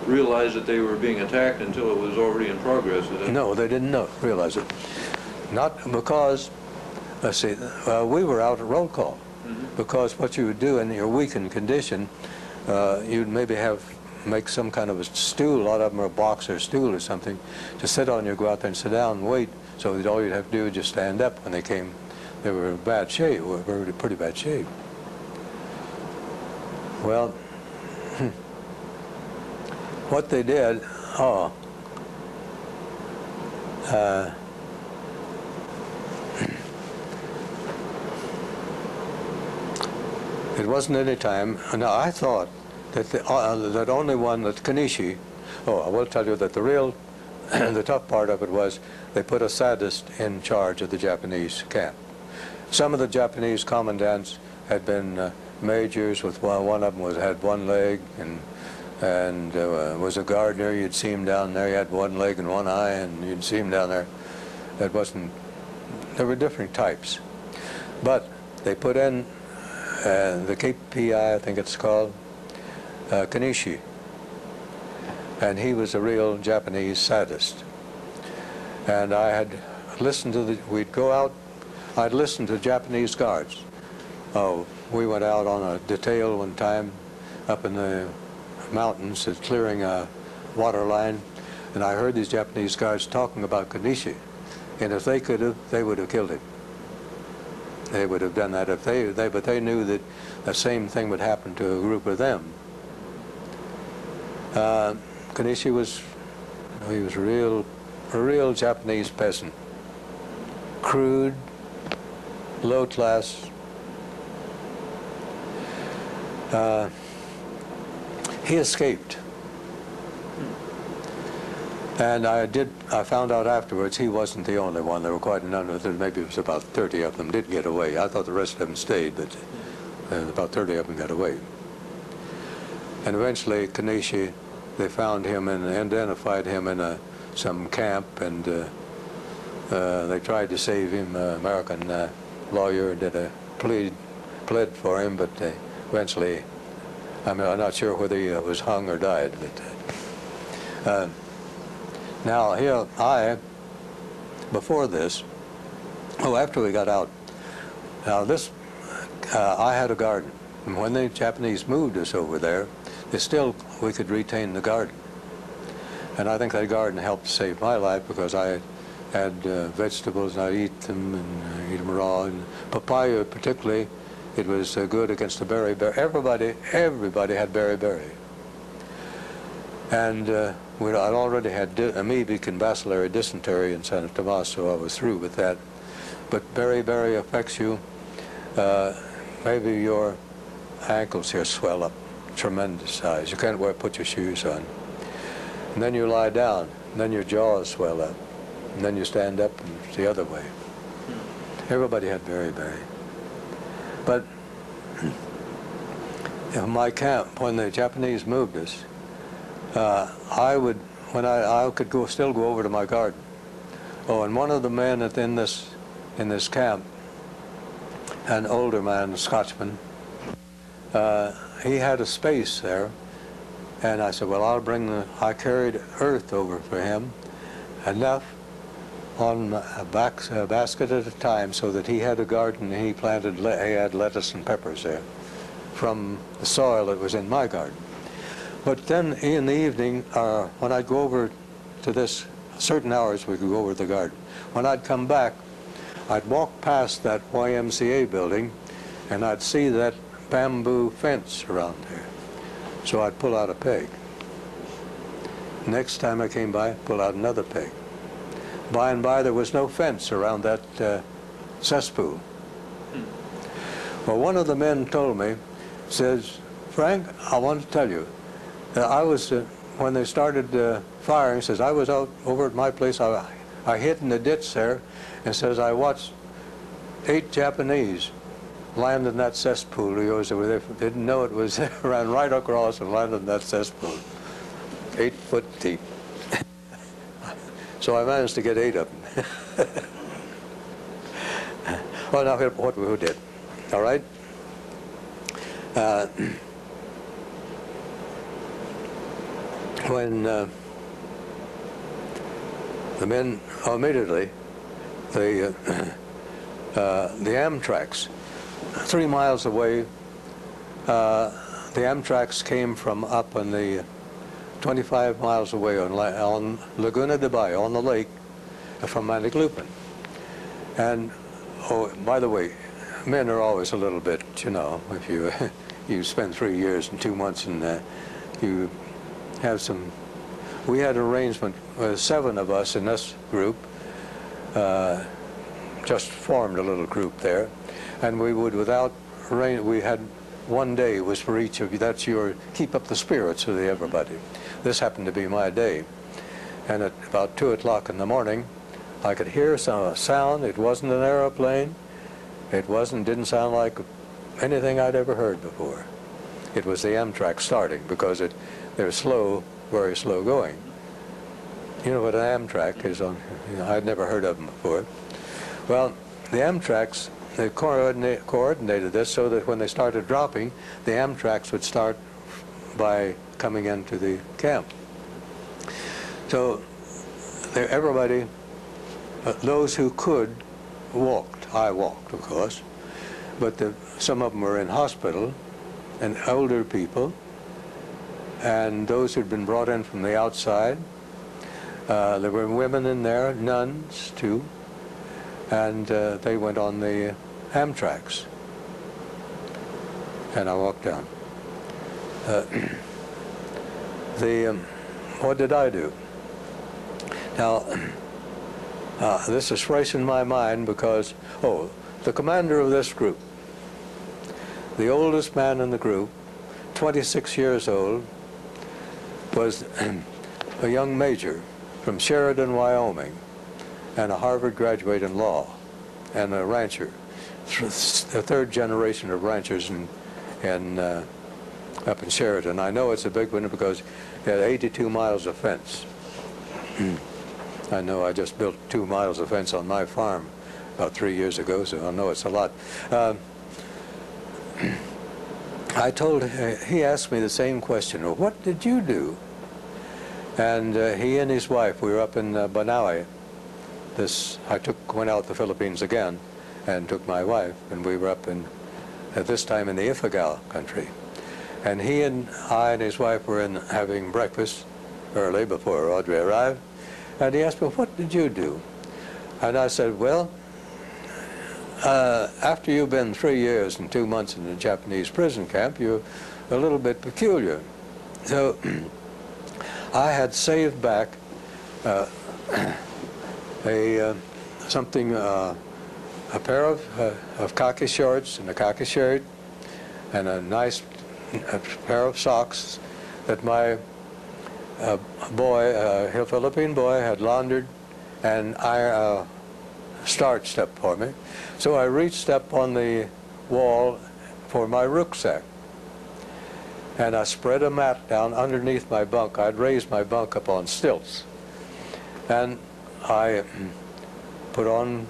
realize that they were being attacked until it was already in progress. No, they didn't realize it. Not because, let's see, we were out at roll call. Mm-hmm. Because what you would do in your weakened condition, you'd maybe make some kind of a stool, a lot of them are a box or a stool or something, to sit on. You go out there and sit down and wait, so that all you'd have to do is just stand up when they came. They were in bad shape, pretty bad shape. Well, what they did, it wasn't any time. Now, I thought that that only one, that Kanishi, I will tell you that the real, the tough part of it was they put a sadist in charge of the Japanese camp. Some of the Japanese commandants had been majors. With one of them had one leg and was a gardener. You'd see him down there. He had one leg and one eye, and you'd see him down there. That wasn't. There were different types, but they put in the KPI, I think it's called. Kanishi, and he was a real Japanese sadist. And I had listened to we'd go out, I'd listen to Japanese guards. We went out on a detail one time up in the mountains clearing a water line, and I heard these Japanese guards talking about Kanishi, and if they could have, they would have killed him. They would have done that if but they knew that the same thing would happen to a group of them. Kanishi was a real Japanese peasant. Crude, low class. He escaped. And I found out afterwards he wasn't the only one. There were quite a number of them. Maybe it was about 30 of them did get away. I thought the rest of them stayed, but about 30 of them got away. And eventually, Kanishi, they found him and identified him in some camp, and they tried to save him. An American lawyer did pled for him, but eventually, I'm not sure whether he was hung or died. But Now here before this, after we got out, now this, I had a garden. And when the Japanese moved us over there, we could retain the garden. And I think that garden helped save my life because I had vegetables and I'd eat them and eat them raw. And papaya particularly, it was good against the beriberi. Everybody had beriberi. And I'd already had amoebic and bacillary dysentery in San Tomas, so I was through with that. But beriberi affects you. Maybe your ankles here swell up, tremendous size. You can't put your shoes on. And then you lie down, and then your jaws swell up, and then you stand up and it's the other way. Everybody had beriberi. But in my camp, when the Japanese moved us, I could still go over to my garden. Oh, and one of the men in this camp, an older man, a Scotsman, he had a space there, and I said, well, I carried earth over for him, enough on a basket at a time, so that he had a garden, and he had lettuce and peppers there from the soil that was in my garden. But then in the evening, when I'd go over to this, certain hours we could go over to the garden. When I'd come back, I'd walk past that YMCA building, and I'd see that bamboo fence around there. So I'd pull out a peg. Next time I came by, pull out another peg. By and by, there was no fence around that cesspool. Well, one of the men told me, says, Frank, I want to tell you, I was, when they started firing, says, I was out over at my place, I hid in the ditch there, and says, I watched 8 Japanese land in that cesspool. He goes, they didn't know it was there, ran right across and landed in that cesspool. 8 foot deep. So I managed to get 8 of them. Well, now what we did, all right? When the men immediately, the Amtraks, 3 miles away, the Amtraks came from up on the 25 miles away on Laguna de Bayo, on the lake, from Manilupin. And, oh, by the way, men are always a little bit, you know, if you spend 3 years and 2 months and you have some, we had an arrangement, 7 of us in this group, just formed a little group there, and we would, without rain, we had 1 day was for each of you. That's your keep up the spirits of everybody. This happened to be my day, and at about 2 o'clock in the morning, I could hear some sound. It wasn't an airplane. It didn't sound like anything I'd ever heard before. It was the Amtrak starting, because they're slow, very slow going. You know what an Amtrak is on? You know, I'd never heard of them before. Well, the Amtraks, they coordinated this so that when they started dropping, the Amtraks would start by coming into the camp. So everybody, those who could, walked. I walked, of course, but some of them were in hospital, and older people, and those who'd been brought in from the outside. There were women in there, nuns too, and they went on the Amtraks. And I walked down. What did I do? Now, this is fresh in my mind because, the commander of this group, the oldest man in the group, 26 years old, was a young major from Sheridan, Wyoming, and a Harvard graduate in law, and a rancher, the 3rd generation of ranchers up in Sheridan. I know it's a big one because it had 82 miles of fence. I know I just built 2 miles of fence on my farm about 3 years ago, so I know it's a lot. He asked me the same question, well, what did you do? And he and his wife, we were up in Banaue. I went out to the Philippines again and took my wife, and we were up at this time in the Ifugao country. And he and I and his wife were having breakfast early before Audrey arrived, and he asked me, "What did you do?" And I said, "Well, after you've been 3 years and 2 months in the Japanese prison camp, you're a little bit peculiar." So I had saved back a pair of khaki shorts and a khaki shirt and a nice pair of socks that my a Philippine boy had laundered and starched up for me. So I reached up on the wall for my rucksack, and I spread a mat down underneath my bunk. I'd raised my bunk up on stilts, and I put on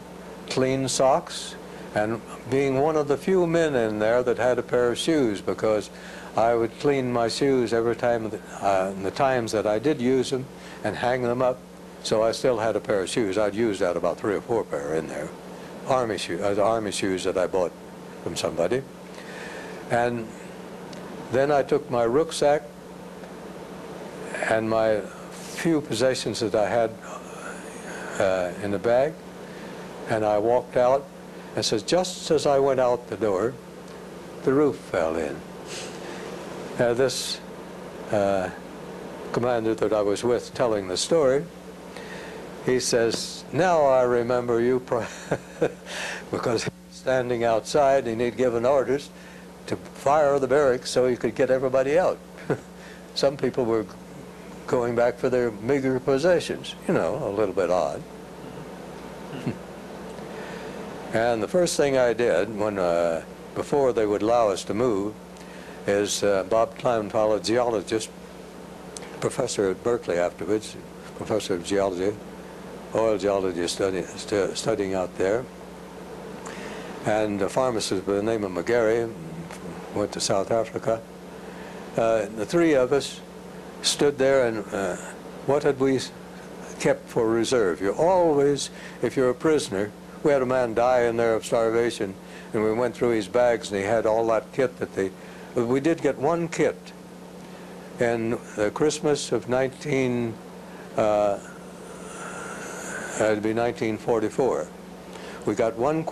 clean socks, and being one of the few men in there that had a pair of shoes, because I would clean my shoes every time, the times that I did use them, and hang them up, so I still had a pair of shoes. I'd used out about 3 or 4 pair in there, army shoes that I bought from somebody. And then I took my rucksack and my few possessions that I had in the bag, and I walked out, and says, just as I went out the door, the roof fell in. This commander that I was with telling the story, he says, "Now I remember you," because he was standing outside and he'd given orders to fire the barracks so he could get everybody out. Some people were going back for their meager possessions, you know, a little bit odd. And the first thing I did before they would allow us to move is Bob Kleinfeld, a geologist, professor at Berkeley afterwards, professor of geology, oil geology studying out there, and a pharmacist by the name of McGarry, went to South Africa. The 3 of us stood there, and what had we kept for reserve? You always, if you're a prisoner, we had a man die in there of starvation, and we went through his bags, and he had all that kit that we did get one kit in the Christmas of 1944. We got one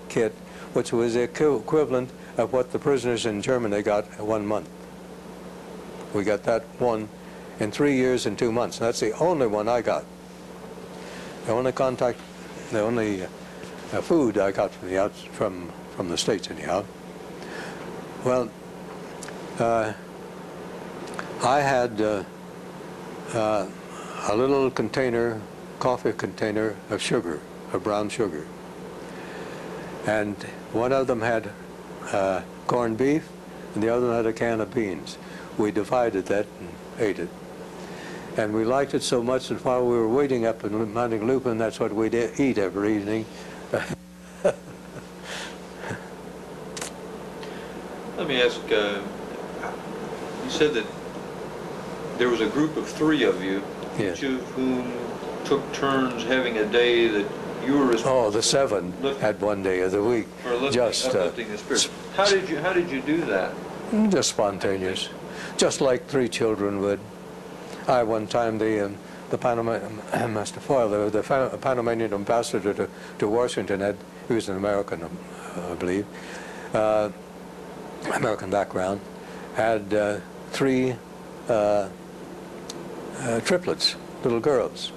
kit, which was the equivalent of what the prisoners in Germany got 1 month. We got that one in 3 years and 2 months. And that's the only one I got. The only food I got from the States anyhow. Well, I had a little coffee container of sugar, of brown sugar. And one of them had corned beef, and the other one had a can of beans. We divided that and ate it. And we liked it so much that while we were waiting up in Mount Lupin, that's what we'd eat every evening. Let me ask, you said that there was a group of 3 of you, Yes. each of whom took turns having a day that you were responsible. Oh, the 7 had one day of the week. For uplifting the spirit. How did you do that? Just spontaneous, just like 3 children would. One time the Master Foyle, the Panamanian ambassador to Washington, he was an American, I believe, American background, had 3 triplets, little girls.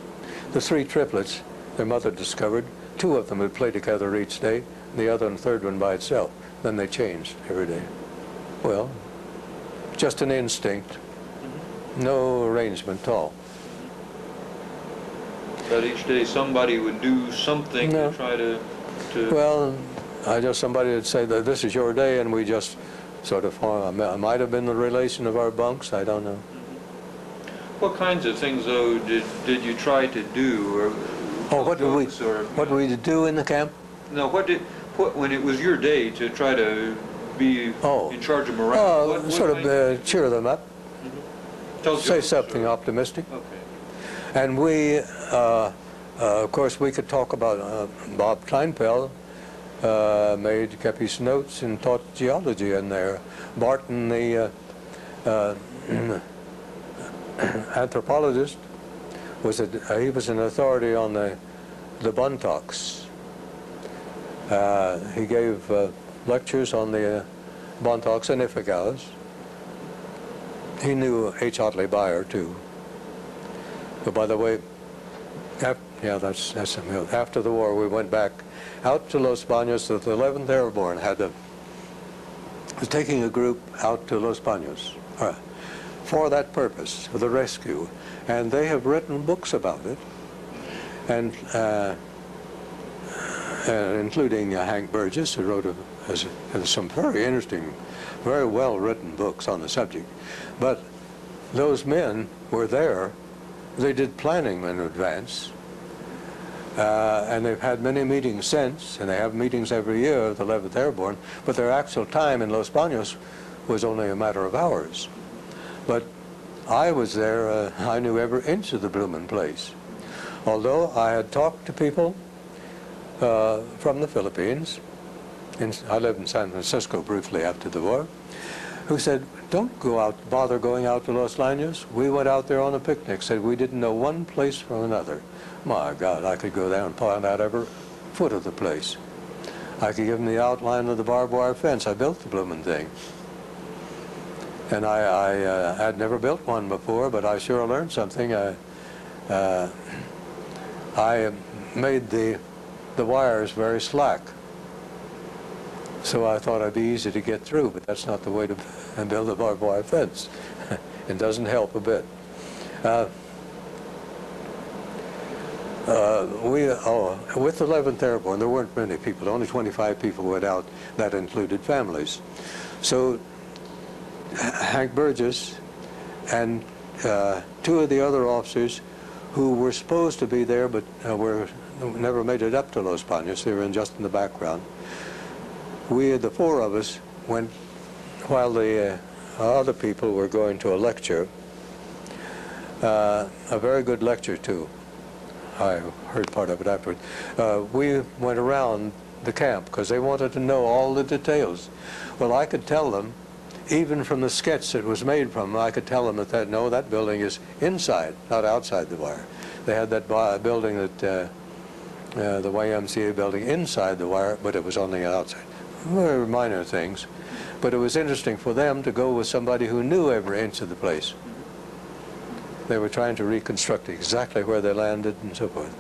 The 3 triplets, their mother discovered, 2 of them would play together each day, the other and 3rd one by itself. Then they changed every day. Well, just an instinct, no arrangement at all. But each day somebody would do something to try to... Well, somebody would say that this is your day, and we just sort of form. It might have been the relation of our bunks, I don't know. What kinds of things, though, did you try to do? Or what did we do in the camp? No, when it was your day to try to be in charge of morale? Cheer them up. say something optimistic. Okay. And we, of course, we could talk about Bob Kleinpel kept his notes and taught geology in there. Barton, the anthropologist, he was an authority on the Bontocs. He gave lectures on the Bontocs and Ifagas. He knew H. Otley Beyer too. But by the way, that's something else. After the war, we went back out to Los Banos. The 11th Airborne was taking a group out to Los Banos for that purpose, for the rescue. And they have written books about it, and including Hank Burgess, who wrote some very interesting, very well-written books on the subject. But those men were there. They did planning in advance, and they've had many meetings since, and they have meetings every year of the 11th Airborne, but their actual time in Los Banos was only a matter of hours. But I was there, I knew every inch of the bloomin' place. Although I had talked to people from the Philippines, I lived in San Francisco briefly after the war, who said, don't bother going out to Los Banos. We went out there on a picnic, said we didn't know one place from another. My God, I could go there and point out every foot of the place. I could give them the outline of the barbed wire fence. I built the bloomin' thing. And I had never built one before, but I sure learned something. I made the wires very slack, so I thought I'd be easy to get through, but that's not the way to build a barbed wire fence. It doesn't help a bit. With the 11th Airborne, there weren't many people. Only 25 people went out. That included families. So Hank Burgess and two of the other officers who were supposed to be there but never made it up to Los Banos. They were just in the background. The four of us went while the other people were going to a lecture, a very good lecture too. I heard part of it afterward. We went around the camp because they wanted to know all the details. Well, I could tell them, even from the sketch that was made from them, I could tell them that building is inside, not outside the wire. They had that building that, the YMCA building inside the wire, but it was on the outside. Very minor things. But it was interesting for them to go with somebody who knew every inch of the place. They were trying to reconstruct exactly where they landed and so forth.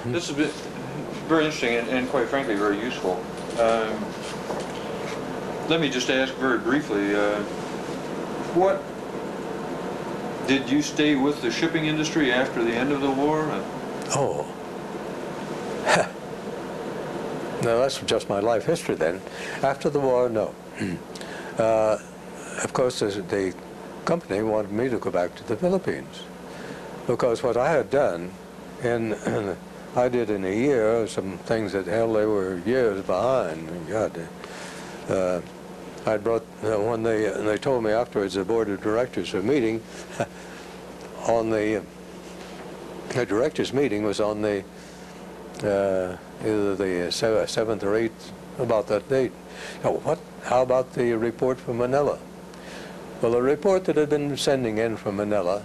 This has been very interesting and quite frankly very useful. Let me just ask very briefly, did you stay with the shipping industry after the end of the war? Oh. No, that's just my life history then. After the war, no. Of course, the company wanted me to go back to the Philippines because what I had done, I did in a year some things that, hell, they were years behind. God, I brought, when they told me afterwards, the board of directors were meeting, on the directors meeting was on the, either the 7th or 8th, about that date. How about the report from Manila? Well, the report that had been sending in from Manila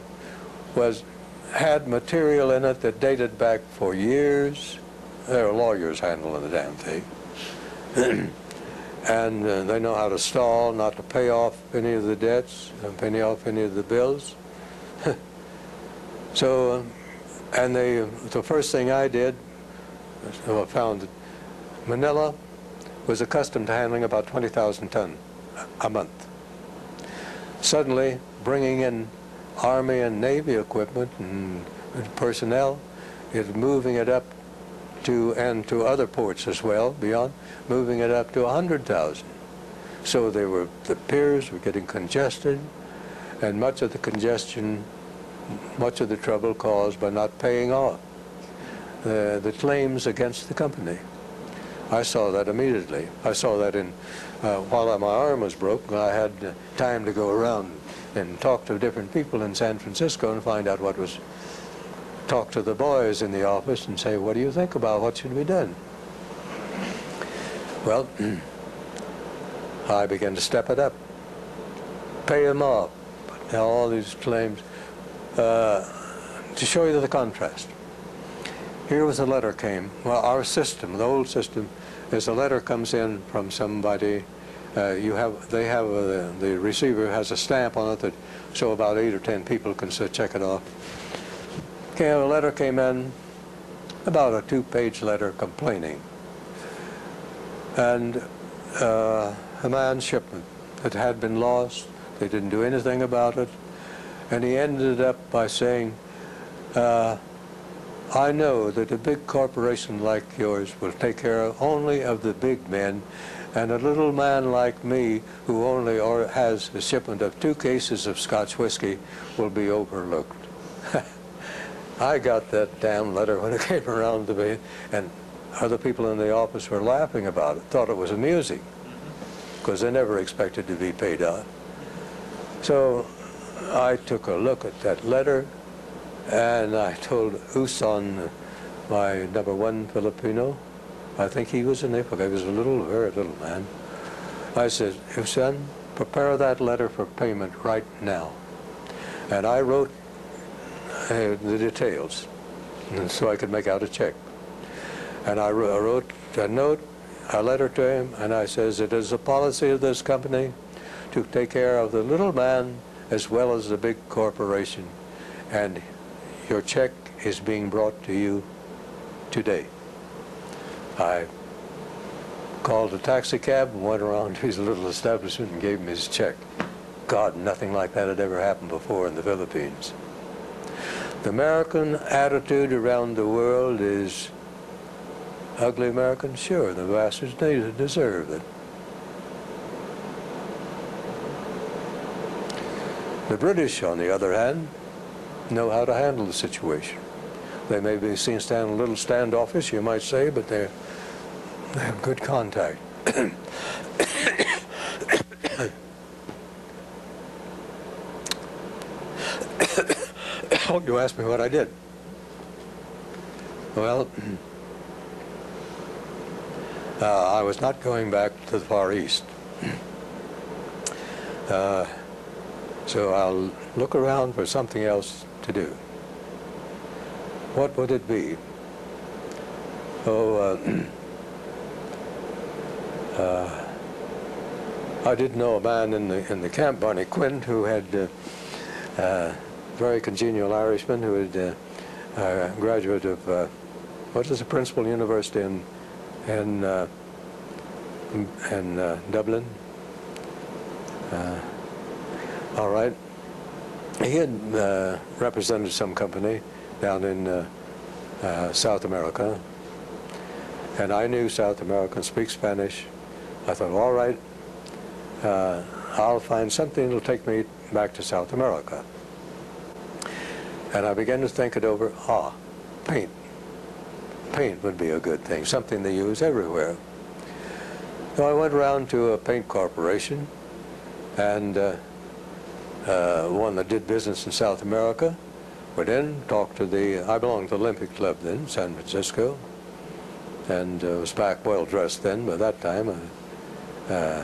had material in it that dated back for years. There were lawyers handling the damn thing. And they know how to stall, not to pay off any of the debts, and pay off any of the bills. So, and the first thing I did, I found that Manila was accustomed to handling about 20,000 ton a month. Suddenly, bringing in Army and Navy equipment and personnel, is moving it up and to other ports as well, beyond, moving it up to 100,000. So the piers were getting congested, and much of the congestion, much of the trouble caused by not paying off the claims against the company. I saw that immediately. I saw that in while my arm was broke, I had time to go around and talk to different people in San Francisco and find out what was, talk to the boys in the office and say, what do you think about what should be done? Well, I began to step it up, pay them off, all these claims, to show you the contrast. Here was a letter came. Well, our system, the old system, is a letter comes in from somebody. The receiver has a stamp on it that so about 8 or 10 people can check it off. Okay, a letter came in, about a 2-page letter complaining, and a man's shipment that had been lost. They didn't do anything about it, and he ended up by saying, I know that a big corporation like yours will take care only of the big men, and a little man like me who only has a shipment of 2 cases of Scotch whiskey will be overlooked. I got that damn letter when it came around to me, and other people in the office were laughing about it, thought it was amusing, because they never expected to be paid out. So I took a look at that letter, and I told Uson, my #1 Filipino, I think he was in Africa, he was a very little man. I said, Uson, prepare that letter for payment right now. And I wrote the details, and so I could make out a check. And I wrote a letter to him, and I says, it is the policy of this company to take care of the little man as well as the big corporation. And your check is being brought to you today. I called a taxi cab and went around to his little establishment and gave him his check. God, nothing like that had ever happened before in the Philippines. The American attitude around the world is ugly American, sure, the bastards deserve it. The British, on the other hand, know how to handle the situation. They may be seen stand a little standoffish, you might say, but they have good contact. Oh, you asked me what I did. Well, I was not going back to the Far East. So I'll look around for something else to do. What would it be? Oh, I did know a man in the camp, Barney Quinn, who had very congenial Irishman who had a graduate of what is the principal university in Dublin. All right. He had represented some company down in South America, and I knew South Americans speak Spanish. I thought, all right, I'll find something that'll take me back to South America. And I began to think it over. Paint. Paint would be a good thing, something they use everywhere. So I went around to a paint corporation, and one that did business in South America. Went in, talked to I belonged to the Olympic Club then, San Francisco, and was back well dressed then. By that time, I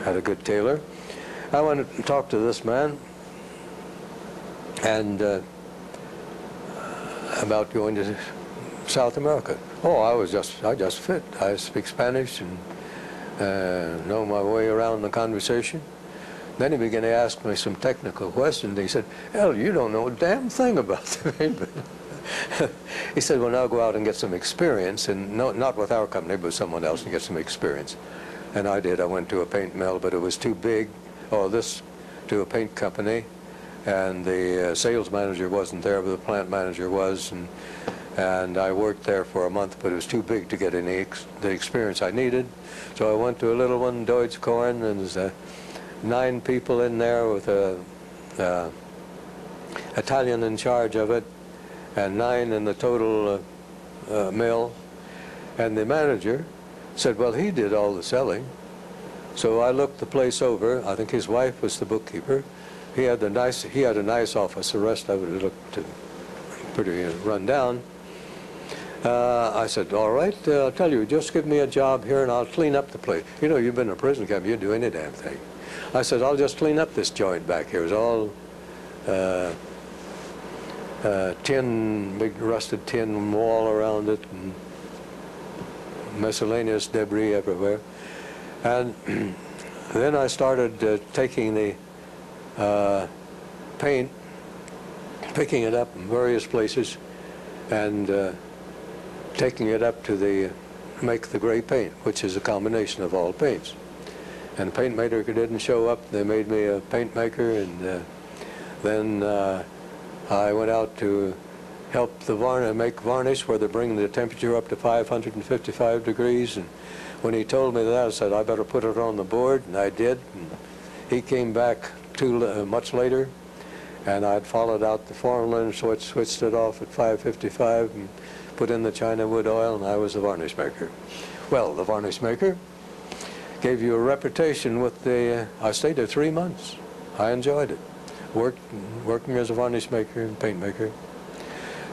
had a good tailor. I went and talked to this man, and about going to South America. Oh, I just fit. I speak Spanish and know my way around the conversation. Then he began to ask me some technical questions. He said, "Hell, you don't know a damn thing about the paint." He said, "Well, now go out and get some experience, and not with our company, but someone else, and get some experience." And I did. I went to a paint mill, but it was too big. To a paint company, and the sales manager wasn't there, but the plant manager was, and I worked there for a month, but it was too big to get the experience I needed. So I went to a little one, Deutsche Korn, and there's 9 people in there with a Italian in charge of it, and 9 in the total mill. And the manager said, well, he did all the selling. So I looked the place over. I think his wife was the bookkeeper. He had a nice office. The rest of it looked pretty run down. I said, all right, I'll tell you, just give me a job here and I'll clean up the place. You know, you've been in a prison camp, you do any damn thing. I said, I'll just clean up this joint back here. It was all tin, big rusted tin wall around it, and miscellaneous debris everywhere. And then I started taking the paint, picking it up in various places, and taking it up to make the gray paint, which is a combination of all paints. And the paint maker didn't show up. They made me a paint maker, and then I went out to help the make varnish, where they bring the temperature up to 555 degrees. And when he told me that, I said, I better put it on the board, and I did. And he came back much later, and I'd followed out the formula and switched it off at 555 and put in the China wood oil, and I was the varnish maker. Well, the varnish maker gave you a reputation with the, I stayed there 3 months. I enjoyed it. Working as a varnish maker and paint maker.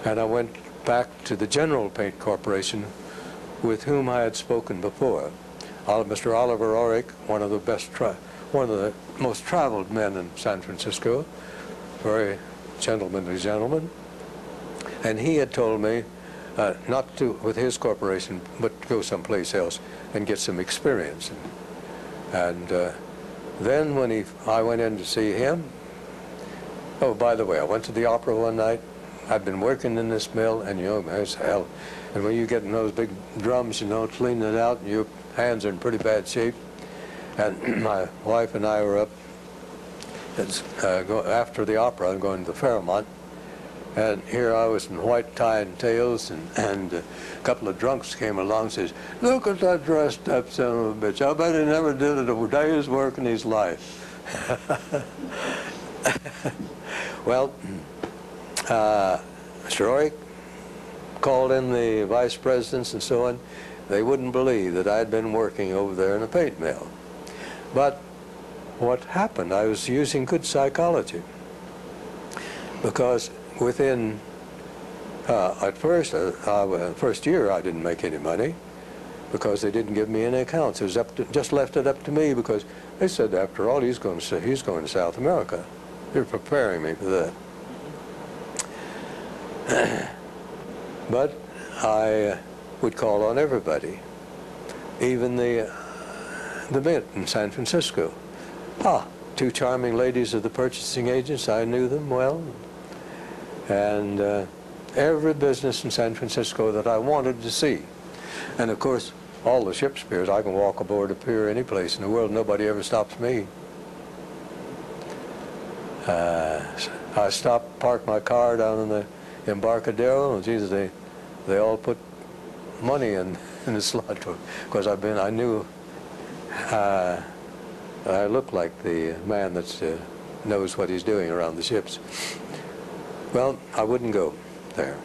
And I went back to the General Paint Corporation, with whom I had spoken before. Mr. Oliver Orick, one of the most traveled men in San Francisco, very gentlemanly gentleman. And he had told me not to, with his corporation, but to go someplace else and get some experience. And then when I went in to see him, oh, by the way, I went to the opera one night. I'd been working in this mill, and you know, it's hell. And when you get in those big drums, you know, cleaning it out, and your hands are in pretty bad shape. And my wife and I were up after the opera, I'm going to the Fairmont. And here I was in white tie and tails, and a couple of drunks came along and says, look at that dressed up son of a bitch. I bet he never did a day's work in his life. Well, Mr. Orick called in the vice presidents and so on. They wouldn't believe that I'd been working over there in a paint mill. But what happened, I was using good psychology, because within, at first, first year I didn't make any money because they didn't give me any accounts. It was just left it up to me, because they said, after all, he's going to South America. They're preparing me for that. But I would call on everybody, even the mint in San Francisco. Two charming ladies of the purchasing agents, I knew them well. And every business in San Francisco that I wanted to see. And of course, all the ship's piers, I can walk aboard a pier any place in the world, nobody ever stops me. I parked my car down in the Embarcadero, and Jesus, they all put money in the slot, because I knew I look like the man that knows what he's doing around the ships. Well, I wouldn't go there,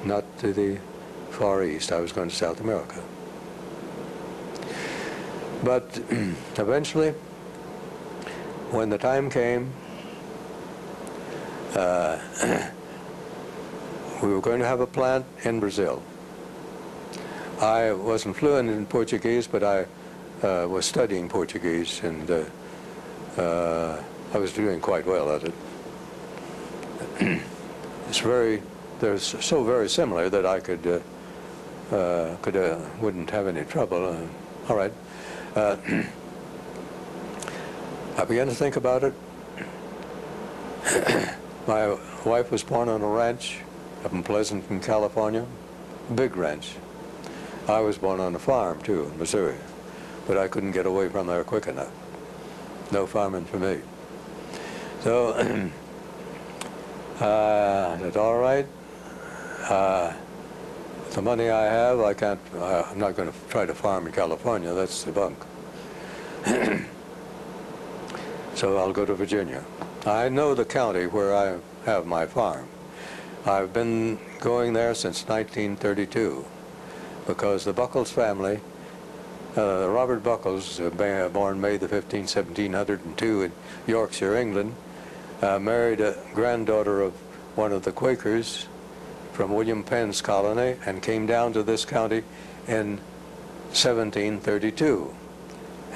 not to the Far East. I was going to South America. But eventually, when the time came, we were going to have a plant in Brazil. I wasn't fluent in Portuguese, but I was studying Portuguese, and I was doing quite well at it. They're so very similar that I wouldn't have any trouble. All right. I began to think about it. My wife was born on a ranch up in Pleasanton, California, big ranch. I was born on a farm too in Missouri, but I couldn't get away from there quick enough. No farming for me. So I said, all right, the money I have, I'm not going to try to farm in California, that's the bunk. So I'll go to Virginia. I know the county where I have my farm. I've been going there since 1932, because the Buckles family, Robert Buckles, born May the 15th, 1702 in Yorkshire, England, married a granddaughter of one of the Quakers from William Penn's colony and came down to this county in 1732.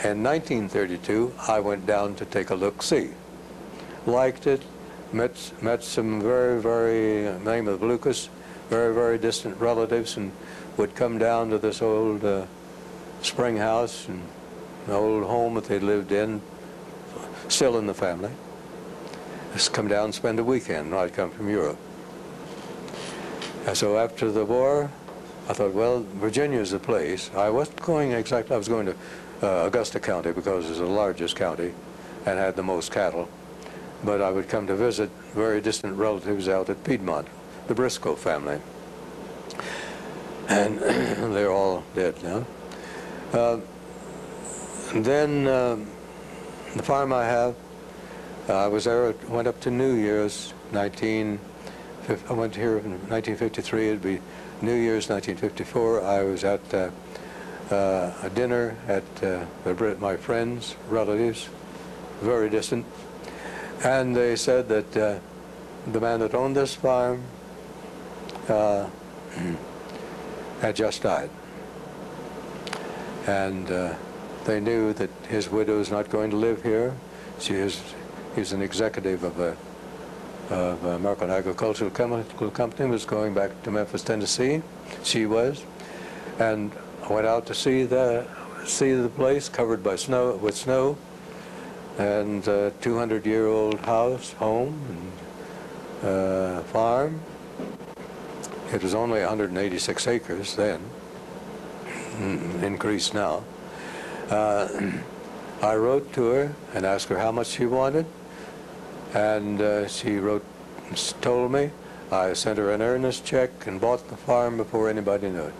In 1932, I went down to take a look-see. Liked it, met some very, name of Lucas, very distant relatives, and would come down to this old spring house and an old home that they lived in, still in the family. Just come down and spend a weekend when I'd come from Europe. And so after the war, I thought, well, Virginia's the place. I wasn't going exactly, I was going to Augusta County because it's the largest county and had the most cattle. But I would come to visit very distant relatives out at Piedmont, the Briscoe family. And they're all dead now. Then the farm I have, I was there, went up to New Year's, I went here in 1953, it'd be New Year's 1954. I was at a dinner at my friends, relatives, very distant, and they said that the man that owned this farm had just died. And they knew that his widow was not going to live here. He's an executive of American Agricultural Chemical Company, was going back to Memphis, Tennessee. She was. And I went out to see the place covered by snow, with snow, and 200-year-old house, home, and farm. It was only 186 acres then, increased now. I wrote to her and asked her how much she wanted, and she told me. I sent her an earnest check and bought the farm before anybody knew it.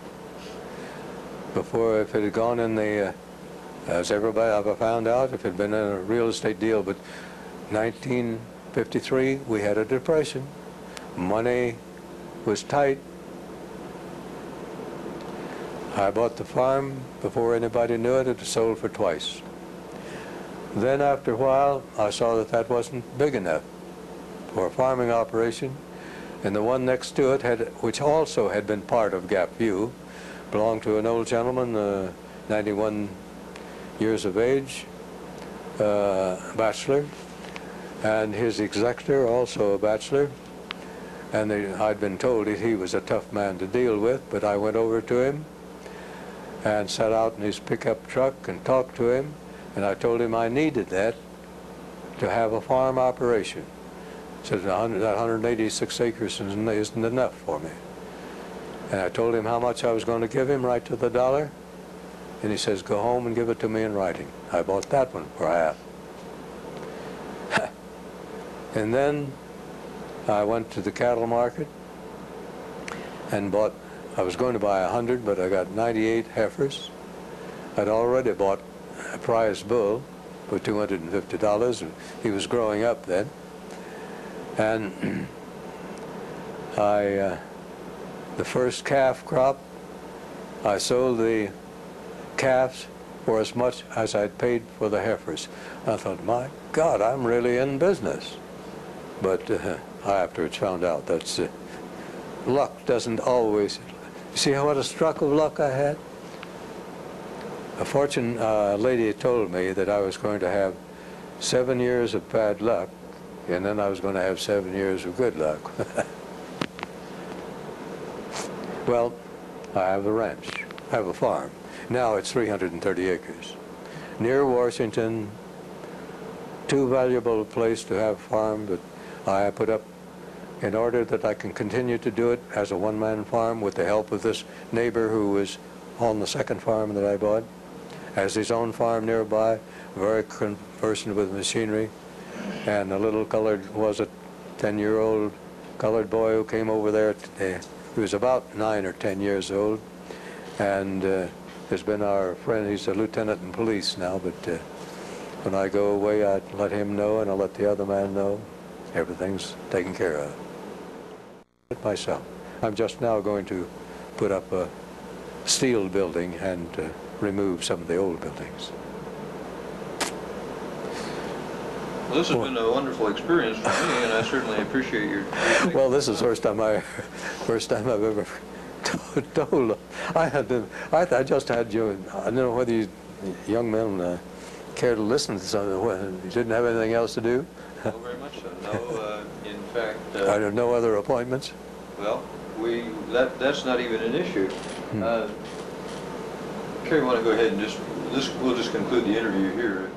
Before, if it had gone in the, as everybody ever found out, if it had been in a real estate deal, but 1953, we had a depression. Money was tight. I bought the farm before anybody knew it. It was sold for twice. Then after a while, I saw that that wasn't big enough for a farming operation. And the one next to it, which also had been part of Gap View, belonged to an old gentleman, 91 years of age, bachelor, and his executor, also a bachelor. And I'd been told that he was a tough man to deal with, but I went over to him and sat out in his pickup truck and talked to him, and I told him I needed that to have a farm operation. He said that 186 acres isn't enough for me. And I told him how much I was going to give him, right to the dollar, and he says, go home and give it to me in writing. I bought that one for half. And then I went to the cattle market and bought, I was going to buy 100, but I got 98 heifers. I'd already bought a prize bull for $250, and he was growing up then. And the first calf crop, I sold the calves for as much as I'd paid for the heifers. I thought, my God, I'm really in business. But afterwards found out that's luck doesn't always. You see what a stroke of luck I had? A fortune lady told me that I was going to have 7 years of bad luck, and then I was going to have 7 years of good luck. Well, I have a ranch, I have a farm. Now it's 330 acres. Near Washington, too valuable a place to have a farm, but I put up, in order that I can continue to do it as a one-man farm with the help of this neighbor who was on the second farm that I bought, has his own farm nearby, very conversant with machinery, and a little colored, was a 10-year-old colored boy who came over there today. He was about 9 or 10 years old, and has been our friend. He's a lieutenant in police now, but when I go away, I let him know, and I let the other man know. Everything's taken care of. Myself. I'm just now going to put up steel building and remove some of the old buildings. Well, this has been a wonderful experience for me, and I certainly appreciate your. Well, this is the first time I've ever told. I just had you. I don't know whether you young men care to listen to something. You didn't have anything else to do? Oh, very much so. No, in fact. I have no other appointments. Well, that's not even an issue. Kerry, want to go ahead and we'll just conclude the interview here.